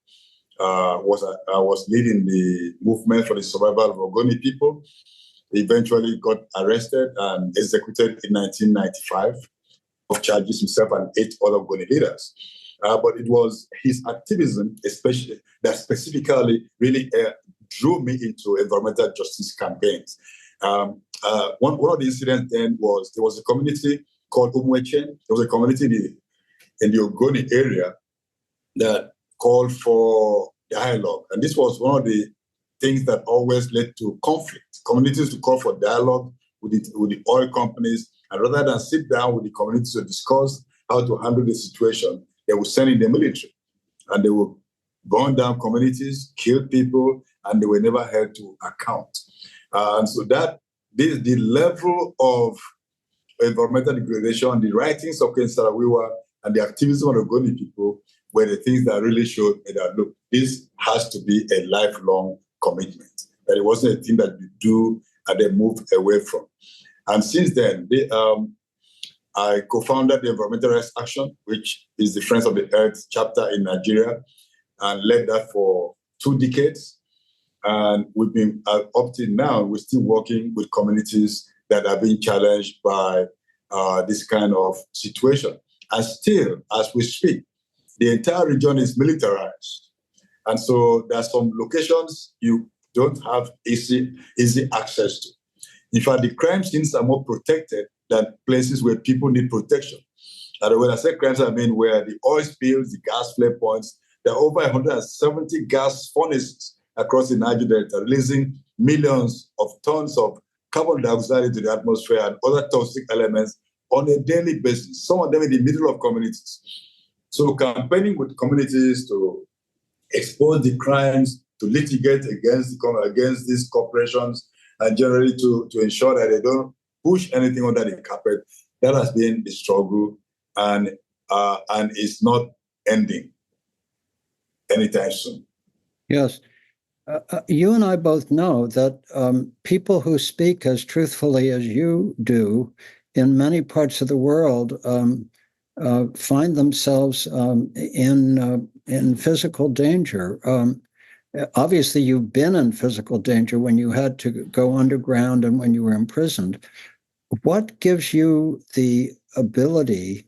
was leading the movement for the survival of Ogoni people. He eventually got arrested and executed in 1995 of charges himself and 8 other Ogoni leaders. But it was his activism, especially that specifically really drew me into environmental justice campaigns. One of the incidents then was there was a community called Umwechen. There was a community in the Ogoni area that called for dialogue. And this was one of the things that always led to conflict. Communities to call for dialogue with the oil companies, and rather than sit down with the communities to discuss how to handle the situation, they would send in the military. And they would burn down communities, kill people, and they were never held to account. And so the level of environmental degradation, the writings of Ken Saro-Wiwa, and the activism of the Ogoni people were the things that really showed me that, look, this has to be a lifelong commitment, that it wasn't a thing that you do and then move away from. And since then, I co-founded the Environmental Rights Action, which is the Friends of the Earth chapter in Nigeria, and led that for 2 decades. And we've been up to now, we're still working with communities that are being challenged by this kind of situation. And still, as we speak, the entire region is militarized. And so there are some locations you don't have easy access to. In fact, the crime scenes are more protected than places where people need protection. And when I say crimes, I mean where the oil spills, the gas flare points, there are over 170 gas furnaces across the Niger Delta, releasing millions of tons of carbon dioxide into the atmosphere and other toxic elements on a daily basis, some of them in the middle of communities. So campaigning with communities to expose the crimes, to litigate against these corporations, and generally to ensure that they don't push anything under the carpet, that has been the struggle, and it's not ending anytime soon. Yes. You and I both know that people who speak as truthfully as you do in many parts of the world find themselves in physical danger. Obviously, you've been in physical danger when you had to go underground and when you were imprisoned. What gives you the ability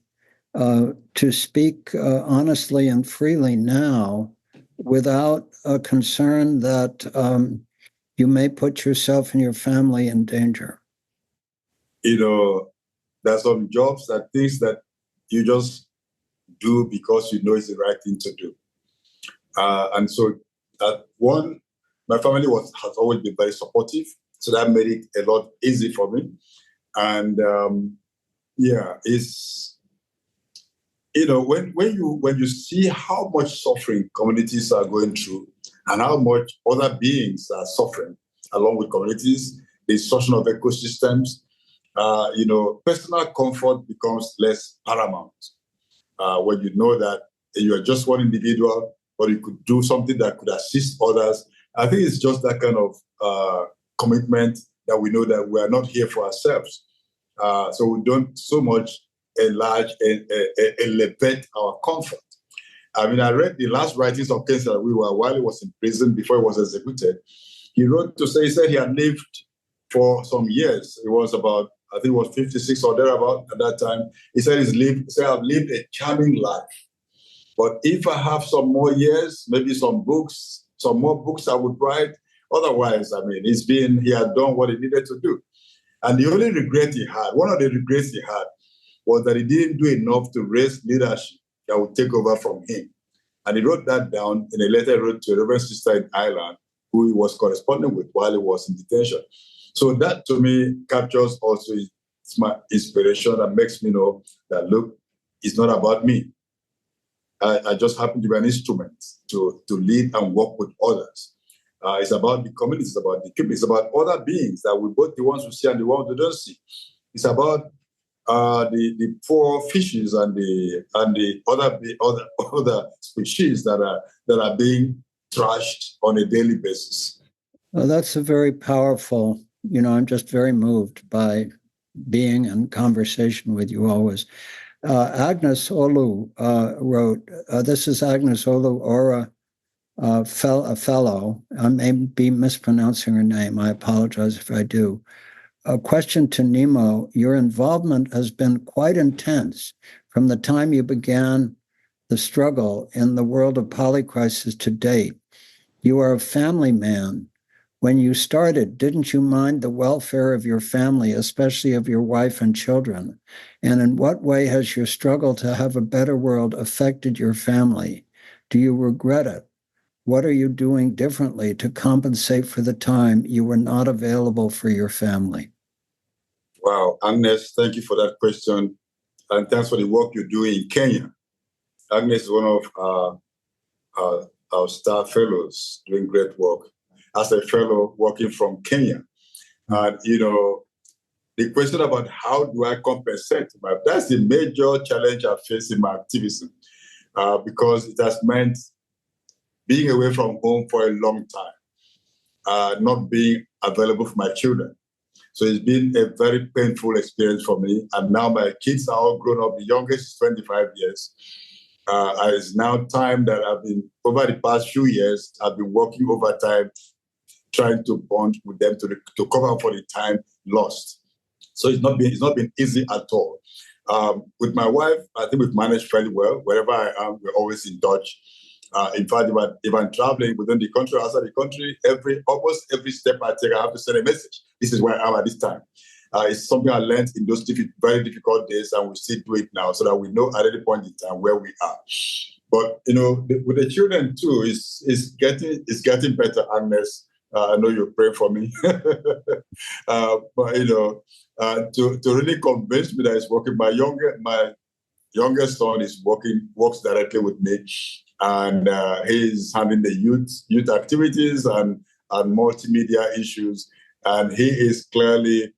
to speak honestly and freely now without a concern that you may put yourself and your family in danger? There's some jobs that things that you just do because you know it's the right thing to do. And so my family has always been very supportive. So that made it a lot easy for me. And it's, when you see how much suffering communities are going through and how much other beings are suffering along with communities, the destruction of ecosystems, personal comfort becomes less paramount. When you know that you are just one individual, or you could do something that could assist others. I think it's just that kind of commitment that we know that we are not here for ourselves. So we don't so much enlarge and elevate our comfort. I mean, I read the last writings of Ken Saro-Wiwa while he was in prison before he was executed. He said he had lived for some years. It was about, I think it was 56 or thereabout at that time. He said I've lived a charming life. But if I have some more years, maybe some more books I would write. Otherwise, I mean, he had done what he needed to do. And the only regret he had, one of the regrets he had, was that he didn't do enough to raise leadership that would take over from him. And he wrote that down in a letter he wrote to a Reverend sister in Ireland, who he was corresponding with while he was in detention. So that, to me, captures also my inspiration and makes me know that, look, it's not about me. I just happen to be an instrument to lead and work with others. It's about the community, it's about the people, it's about other beings that we both the ones who see and the ones who don't see. It's about the poor fishes and the other species that are being trashed on a daily basis. Well, that's a very powerful. I'm just very moved by being in conversation with you always. Agnes Olu wrote, this is Agnes Olu Ora, a fellow. I may be mispronouncing her name. I apologize if I do. A question to Nnimmo. Your involvement has been quite intense from the time you began the struggle in the world of polycrisis to date. You are a family man. When you started, didn't you mind the welfare of your family, especially of your wife and children? And in what way has your struggle to have a better world affected your family? Do you regret it? What are you doing differently to compensate for the time you were not available for your family? Wow, Agnes, thank you for that question. And thanks for the work you do in Kenya. Agnes is one of our star fellows doing great work. as a fellow working from Kenya. And, the question about how do I compensate, that's the major challenge I face in my activism, because it has meant being away from home for a long time, not being available for my children. So it's been a very painful experience for me. And now my kids are all grown up. The youngest is 25 years. It's now time that over the past few years, I've been working overtime, trying to bond with them to cover for the time lost. So it's not been easy at all. With my wife, I think we've managed fairly well. Wherever I am, we're always in touch. In fact, if I'm traveling within the country, outside the country, almost every step I take, I have to send a message. This is where I am at this time. It's something I learned in those very difficult days, and we still do it now, so that we know at any point in time where we are. But with the children too, it's getting better, Agnes. I know you're praying for me, but to really convince me that it's working. My youngest son works directly with me, and he's handling the youth activities and multimedia issues, and he is clearly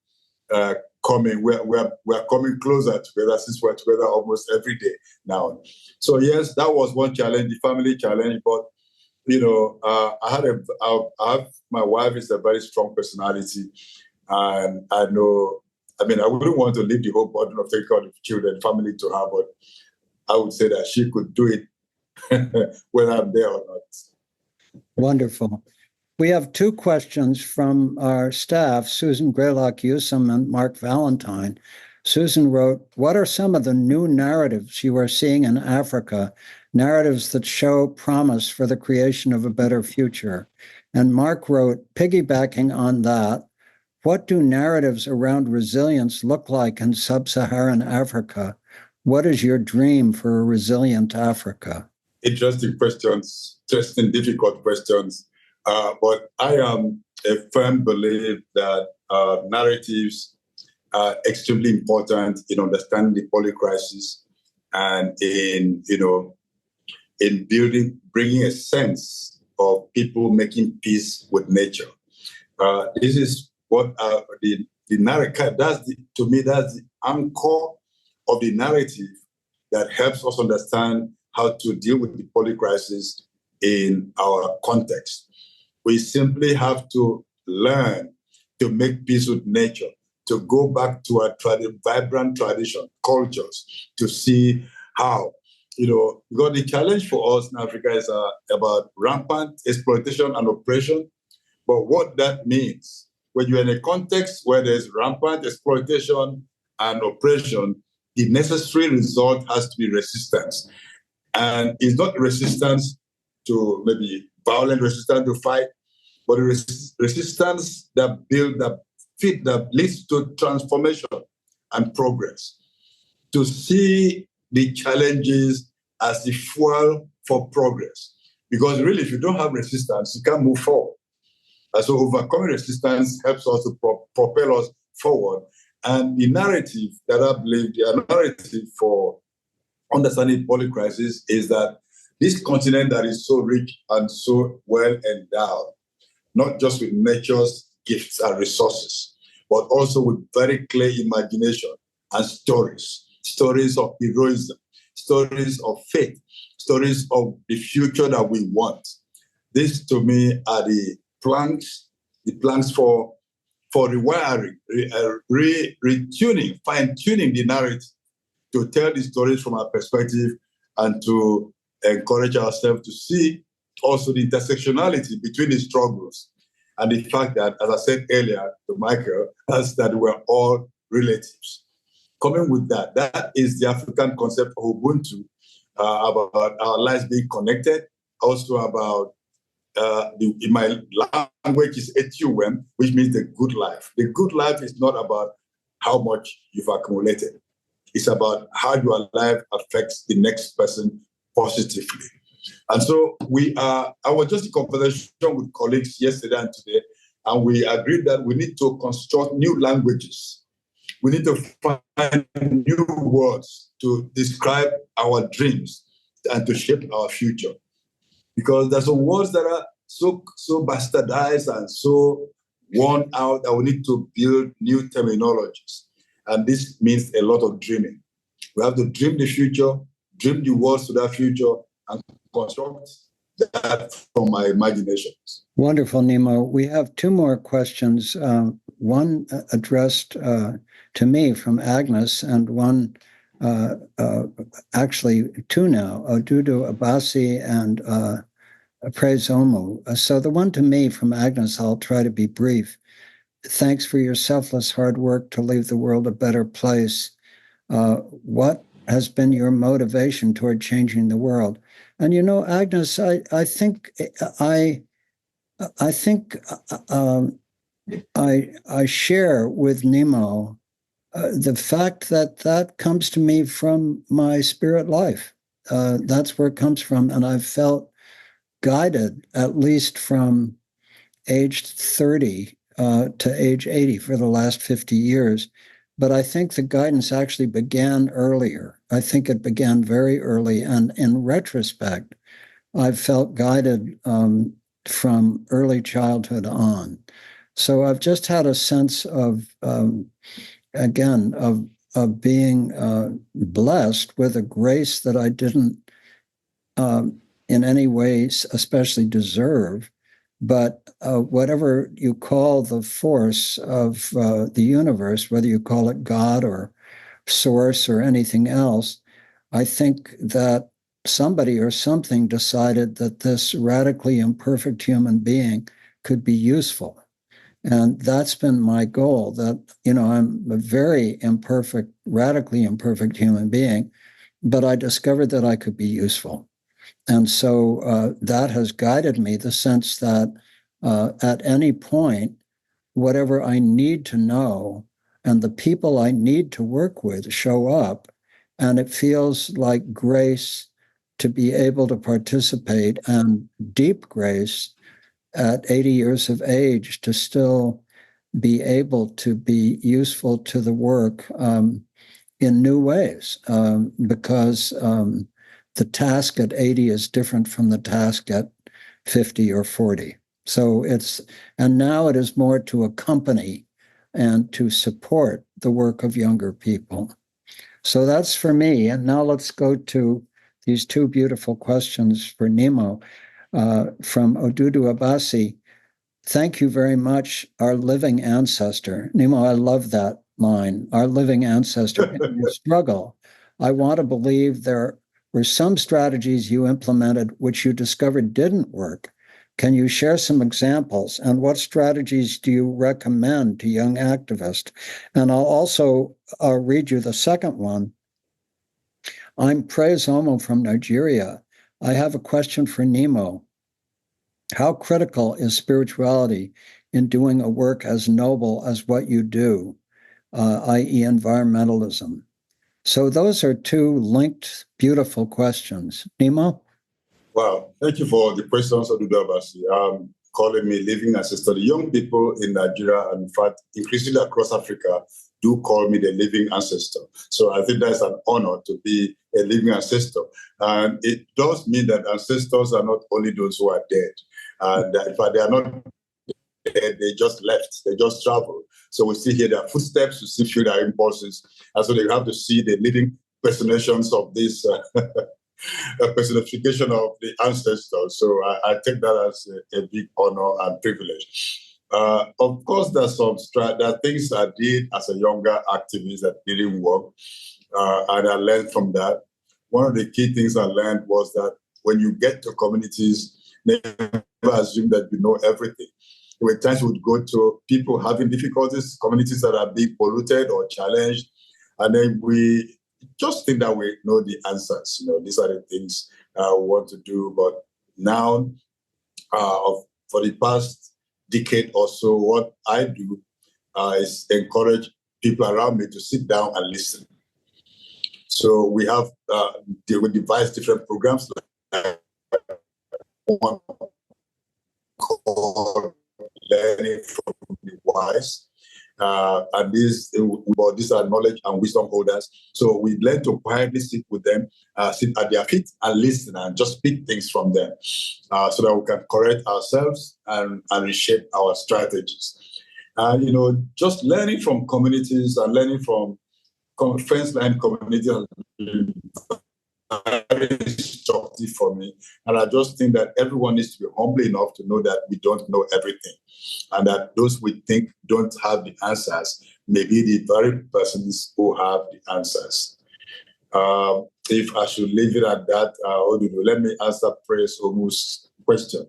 coming. We're coming closer together, since we're together almost every day now. So yes, that was one challenge, the family challenge, but. My wife is a very strong personality, and I wouldn't want to leave the whole burden of taking care of the children, family to her, but I would say that she could do it whether I'm there or not. Wonderful. We have two questions from our staff, Susan Greylock-Usum and Mark Valentine. Susan wrote, "What are some of the new narratives you are seeing in Africa, narratives that show promise for the creation of a better future?" And Mark wrote, piggybacking on that, "What do narratives around resilience look like in sub-Saharan Africa? What is your dream for a resilient Africa?" Interesting questions, interesting, difficult questions. But I am a firm believer that narratives are extremely important in understanding the polycrisis and in bringing a sense of people making peace with nature. This is what the narrative, to me, that's the anchor of the narrative that helps us understand how to deal with the polycrisis in our context. We simply have to learn to make peace with nature, to go back to our vibrant tradition, cultures, to see how, because the challenge for us in Africa is about rampant exploitation and oppression. But what that means, when you're in a context where there's rampant exploitation and oppression, the necessary result has to be resistance. And it's not resistance to maybe violent resistance to fight, but resistance that leads to transformation and progress. To see the challenges as the fuel for progress. Because really, if you don't have resistance, you can't move forward. And so overcoming resistance helps us to propel us forward. And the narrative that I believe, the narrative for understanding polycrisis is that this continent that is so rich and so well endowed, not just with nature's gifts and resources, but also with very clear imagination and stories of heroism, stories of faith, stories of the future that we want. These, to me, are the planks for rewiring, retuning, fine-tuning the narrative to tell the stories from our perspective and to encourage ourselves to see also the intersectionality between the struggles and the fact that, as I said earlier to Michael, that we're all relatives. Coming with that is the African concept of Ubuntu, about our lives being connected, also about, in my language is Etuwem, which means the good life. The good life is not about how much you've accumulated. It's about how your life affects the next person positively. And so I was just in conversation with colleagues yesterday and today, and we agreed that we need to construct new languages. We need to find new words to describe our dreams and to shape our future. Because there's some words that are so bastardized and so worn out that we need to build new terminologies. And this means a lot of dreaming. We have to dream the future, dream the world to that future, and construct that from my imaginations. Wonderful, Nnimmo. We have two more questions. One addressed to me from Agnes, and one actually two now, Odudu Bassey and Prezomu. So the one to me from Agnes, I'll try to be brief. Thanks for your selfless hard work to leave the world a better place. What has been your motivation toward changing the world? And you know, Agnes, I think I share with Nnimmo the fact that comes to me from my spirit life. That's where it comes from, and I've felt guided at least from age 30 to age 80 for the last 50 years. But I think the guidance actually began earlier. I think it began very early. And in retrospect, I've felt guided from early childhood on. So I've just had a sense of, again, of being blessed with a grace that I didn't in any way especially deserve. But whatever you call the force of the universe, whether you call it God or source or anything else, I think that somebody or something decided that this radically imperfect human being could be useful. And that's been my goal, that, you know, I'm a very imperfect, radically imperfect human being, but I discovered that I could be useful. And so that has guided me, the sense that at any point, whatever I need to know and the people I need to work with show up, and it feels like grace to be able to participate, and deep grace at 80 years of age to still be able to be useful to the work in new ways, because the task at 80 is different from the task at 50 or 40. So and now it is more to accompany and to support the work of younger people. So that's for me. And now let's go to these two beautiful questions for Nnimmo from Odudu Bassey. Thank you very much, our living ancestor. Nnimmo, I love that line, our living ancestor. In your struggle, I want to believe there were some strategies you implemented which you discovered didn't work. Can you share some examples? And what strategies do you recommend to young activists? And I'll also read you the second one. I'm Prezomo from Nigeria. I have a question for Nnimmo. How critical is spirituality in doing a work as noble as what you do, i.e. environmentalism? So those are two linked, beautiful questions. Nnimmo? Wow, thank you for the questions, Odudu Bassey. Calling me living ancestor. The young people in Nigeria, and in fact, increasingly across Africa, do call me the living ancestor. So I think that's an honor to be a living ancestor. And it does mean that ancestors are not only those who are dead. And in fact, they are not dead, they just left, they just traveled. So we see here their footsteps, we see feel their impulses. And so they have to see the living personations of this a personification of the ancestors. So I take that as a big honor and privilege. Of course, there are things I did as a younger activist that didn't work, and I learned from that. One of the key things I learned was that when you get to communities, never assume that you know everything. There were times we would go to people having difficulties, communities that are being polluted or challenged, and then we just think that we know the answers. You know, these are the things we want to do. But now, for the past decade or so, what I do is encourage people around me to sit down and listen. So we have we devise different programs like one called Learning from the Wise. And these are knowledge and wisdom holders. So we learn to quietly sit with them, sit at their feet and listen and just pick things from them so that we can correct ourselves and reshape our strategies. Just learning from communities and learning from friends and communities very instructive for me. And I just think that everyone needs to be humble enough to know that we don't know everything. And that those we think don't have the answers may be the very persons who have the answers. If I should leave it at that, let me answer Praise Omu's question.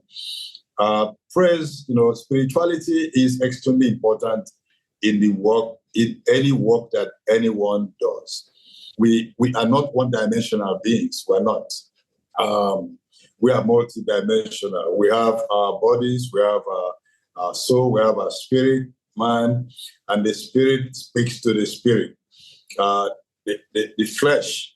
Praise, spirituality is extremely important in any work that anyone does. We are not one-dimensional beings. We're not. We are multidimensional. We have our bodies, we have our soul, we have our spirit, man, and the spirit speaks to the spirit. The flesh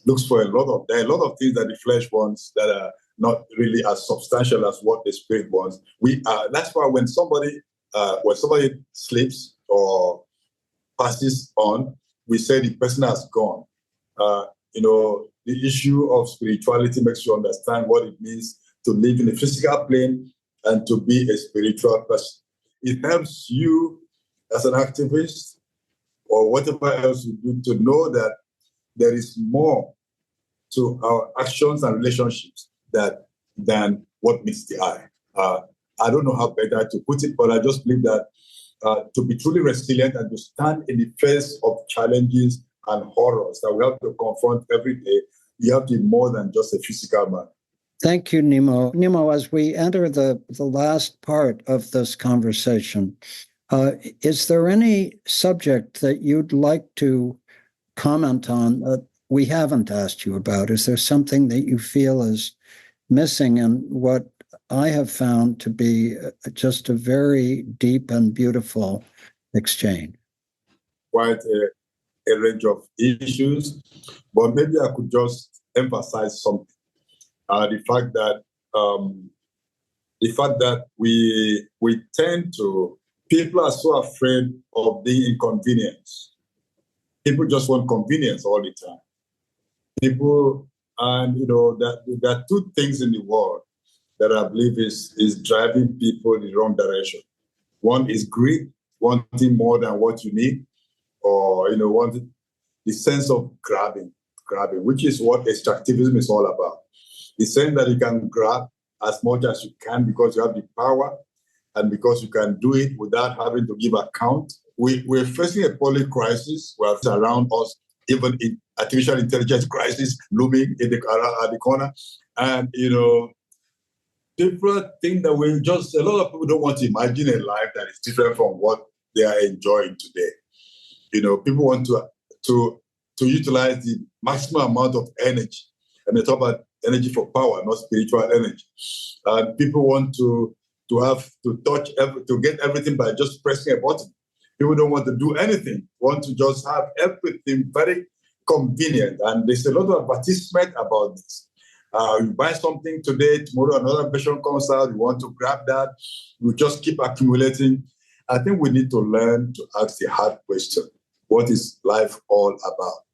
looks for there are a lot of things that the flesh wants that are not really as substantial as what the spirit wants. That's why when somebody sleeps or passes on, we say the person has gone. The issue of spirituality makes you understand what it means to live in the physical plane and to be a spiritual person. It helps you as an activist or whatever else you do to know that there is more to our actions and relationships than what meets the eye. I don't know how better to put it, but I just believe that to be truly resilient and to stand in the face of challenges and horrors that we have to confront every day, you have to be more than just a physical man. Thank you, Nnimmo. Nnimmo, as we enter the last part of this conversation, is there any subject that you'd like to comment on that we haven't asked you about? Is there something that you feel is missing in what I have found to be just a very deep and beautiful exchange? Quite a range of issues, but maybe I could just emphasize something. The fact that we tend to, people are so afraid of being inconvenienced. People just want convenience all the time. There are two things in the world that I believe is driving people in the wrong direction. One is greed, wanting more than what you need, or wanting the sense of grabbing, which is what extractivism is all about. The sense that you can grab as much as you can because you have the power and because you can do it without having to give account. We're facing a public crisis where it's around us, even in artificial intelligence crisis looming at the corner. And, different thing that a lot of people don't want to imagine a life that is different from what they are enjoying today. People want to utilize the maximum amount of energy. And they talk about energy for power, not spiritual energy. And people want to get everything by just pressing a button. People don't want to do anything, want to just have everything very convenient. And there's a lot of advertisement about this. You buy something today, tomorrow another version comes out, you want to grab that, you just keep accumulating. I think we need to learn to ask the hard question. What is life all about?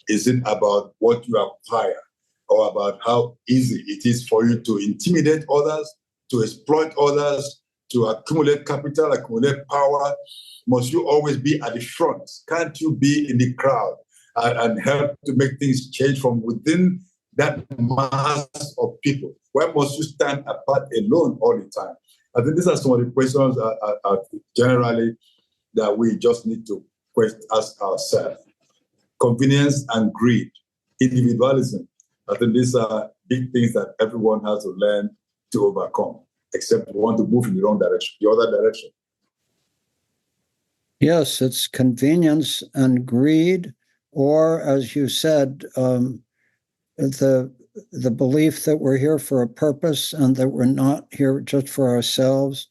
Is it about what you acquire or about how easy it is for you to intimidate others, to exploit others, to accumulate capital, accumulate power? Must you always be at the front? Can't you be in the crowd and help to make things change from within that mass of people? Why must you stand apart alone all the time? I think these are some of the questions generally that we just need to ask ourselves. Convenience and greed, individualism. I think these are big things that everyone has to learn to overcome, except we want to move in the wrong direction, the other direction. Yes, it's convenience and greed, or as you said, the belief that we're here for a purpose and that we're not here just for ourselves,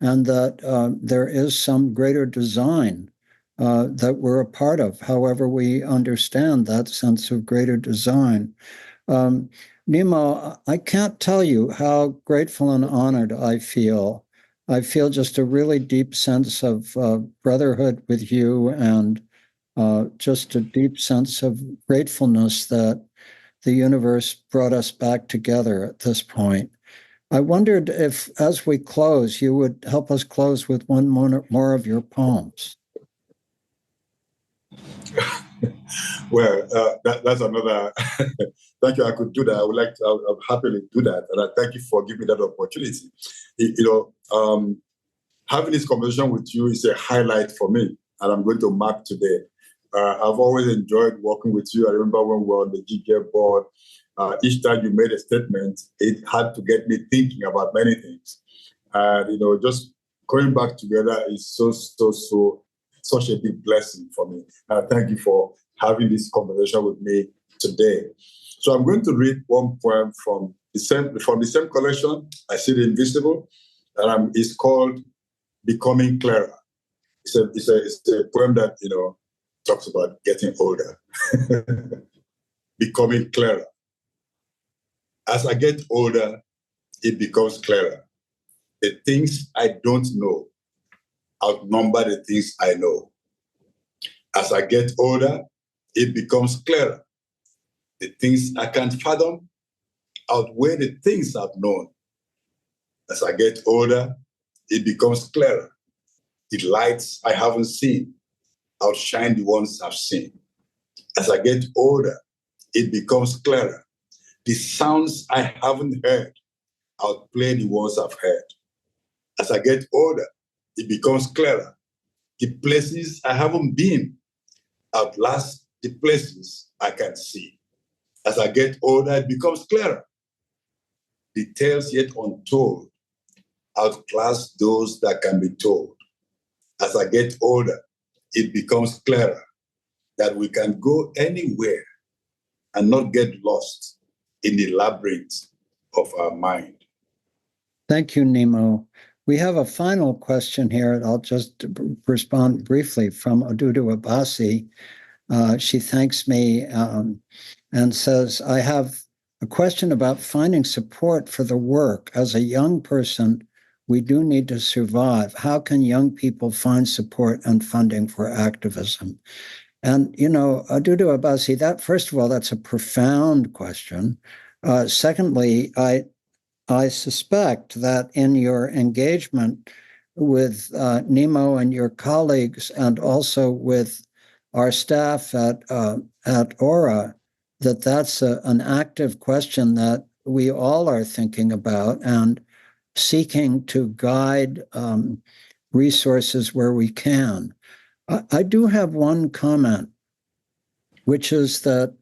and that there is some greater design that we're a part of, however we understand that sense of greater design. Nnimmo, I can't tell you how grateful and honored I feel I feel just a really deep sense of brotherhood with you, and just a deep sense of gratefulness that the universe brought us back together at this point. I wondered if, as we close, you would help us close with one more of your poems. Well, that's another. Thank you. I could do that. I would happily do that. And I thank you for giving me that opportunity. Having this conversation with you is a highlight for me, and I'm going to mark today. I've always enjoyed working with you. I remember when we were on the GGF board, each time you made a statement, it had to get me thinking about many things. And, just going back together is such a big blessing for me. Thank you for having this conversation with me today. So I'm going to read one poem from the same collection, I See the Invisible, and it's called Becoming Clearer. It's a poem that, talks about getting older. Becoming clearer. As I get older, it becomes clearer. The things I don't know outnumber the things I know. As I get older, it becomes clearer. The things I can't fathom outweigh the things I've known. As I get older, it becomes clearer. The lights I haven't seen outshine the ones I've seen. As I get older, it becomes clearer. The sounds I haven't heard outplay the ones I've heard. As I get older, it becomes clearer. The places I haven't been outlast the places I can see. As I get older, it becomes clearer. The tales yet untold outclass those that can be told. As I get older, it becomes clearer that we can go anywhere and not get lost in the labyrinth of our mind. Thank you, Nnimmo. We have a final question here. I'll just respond briefly from Nnimmo Bassey. She thanks me and says, I have a question about finding support for the work. As a young person, we do need to survive. How can young people find support and funding for activism? And, Nnimmo Bassey, that, first of all, that's a profound question. Secondly, I suspect that in your engagement with Nnimmo and your colleagues, and also with our staff at Aura, that's an active question that we all are thinking about and seeking to guide resources where we can. I do have one comment, which is that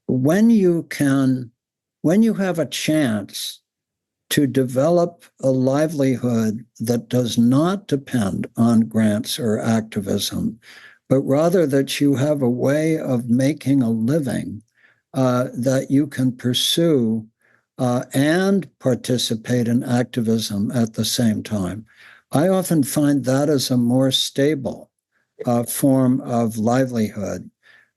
when you have a chance to develop a livelihood that does not depend on grants or activism, but rather that you have a way of making a living that you can pursue and participate in activism at the same time, I often find that as a more stable form of livelihood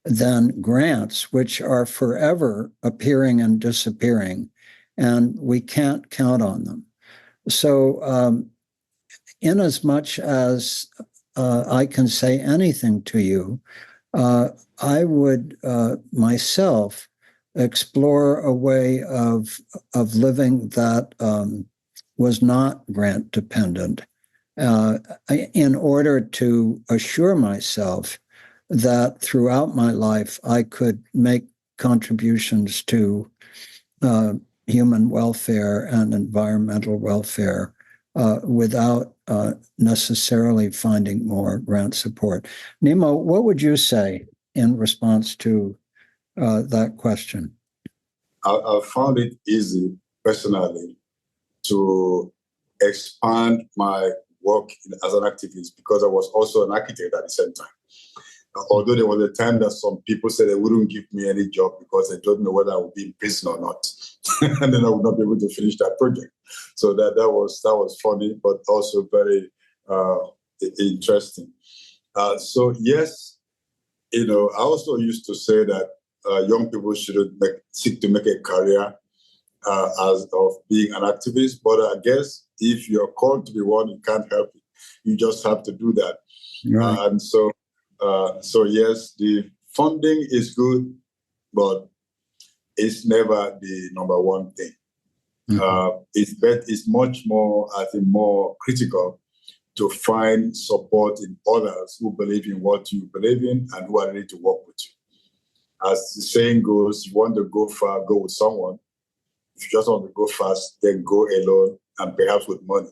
than grants, which are forever appearing and disappearing, and we can't count on them. So in as much as I can say anything to you, I would myself explore a way of living that was not grant dependent in order to assure myself that throughout my life I could make contributions to human welfare and environmental welfare without necessarily finding more grant support. Nnimmo, what would you say in response to that question? I found it easy personally to expand my work as an activist because I was also an architect at the same time. Although there was a time that some people said they wouldn't give me any job because they don't know whether I would be in prison or not, and then I would not be able to finish that project. So that was funny, but also very interesting. So yes, I also used to say that young people shouldn't seek to make a career as of being an activist. But I guess if you're called to be one, you can't help it. You just have to do that. Right. And so yes, the funding is good, but it's never the number one thing. Mhm. It's much more, I think, more critical to find support in others who believe in what you believe in and who are ready to work with you. As the saying goes, you want to go far, go with someone. If you just want to go fast, then go alone and perhaps with money.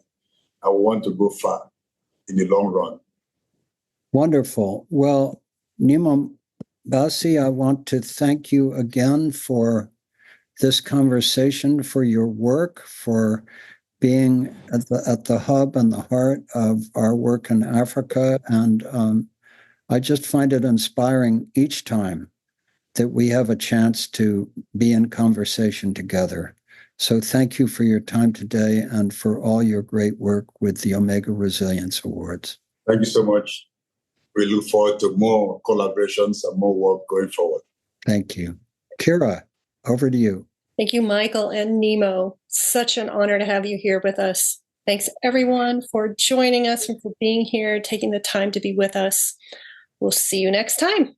I want to go far in the long run. Wonderful. Well, Nnimmo Bassey, I want to thank you again for this conversation, for your work, for being at the hub and the heart of our work in Africa. And I just find it inspiring each time that we have a chance to be in conversation together. So thank you for your time today and for all your great work with the Omega Resilience Awards. Thank you so much. We look forward to more collaborations and more work going forward. Thank you. Kira, over to you. Thank you, Michael and Nnimmo. Such an honor to have you here with us. Thanks, everyone, for joining us and for being here, taking the time to be with us. We'll see you next time.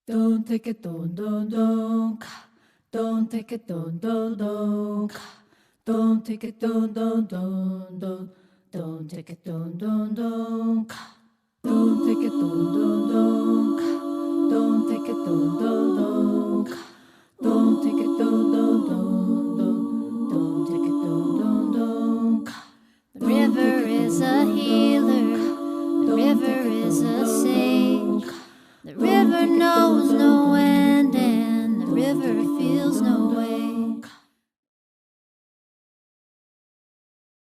Don't take it, don't. Don't take it, don't. Don't take it, don't. Don't take it, don't. Don't take it, don't. Don't take it, don't. Don't take it, don't.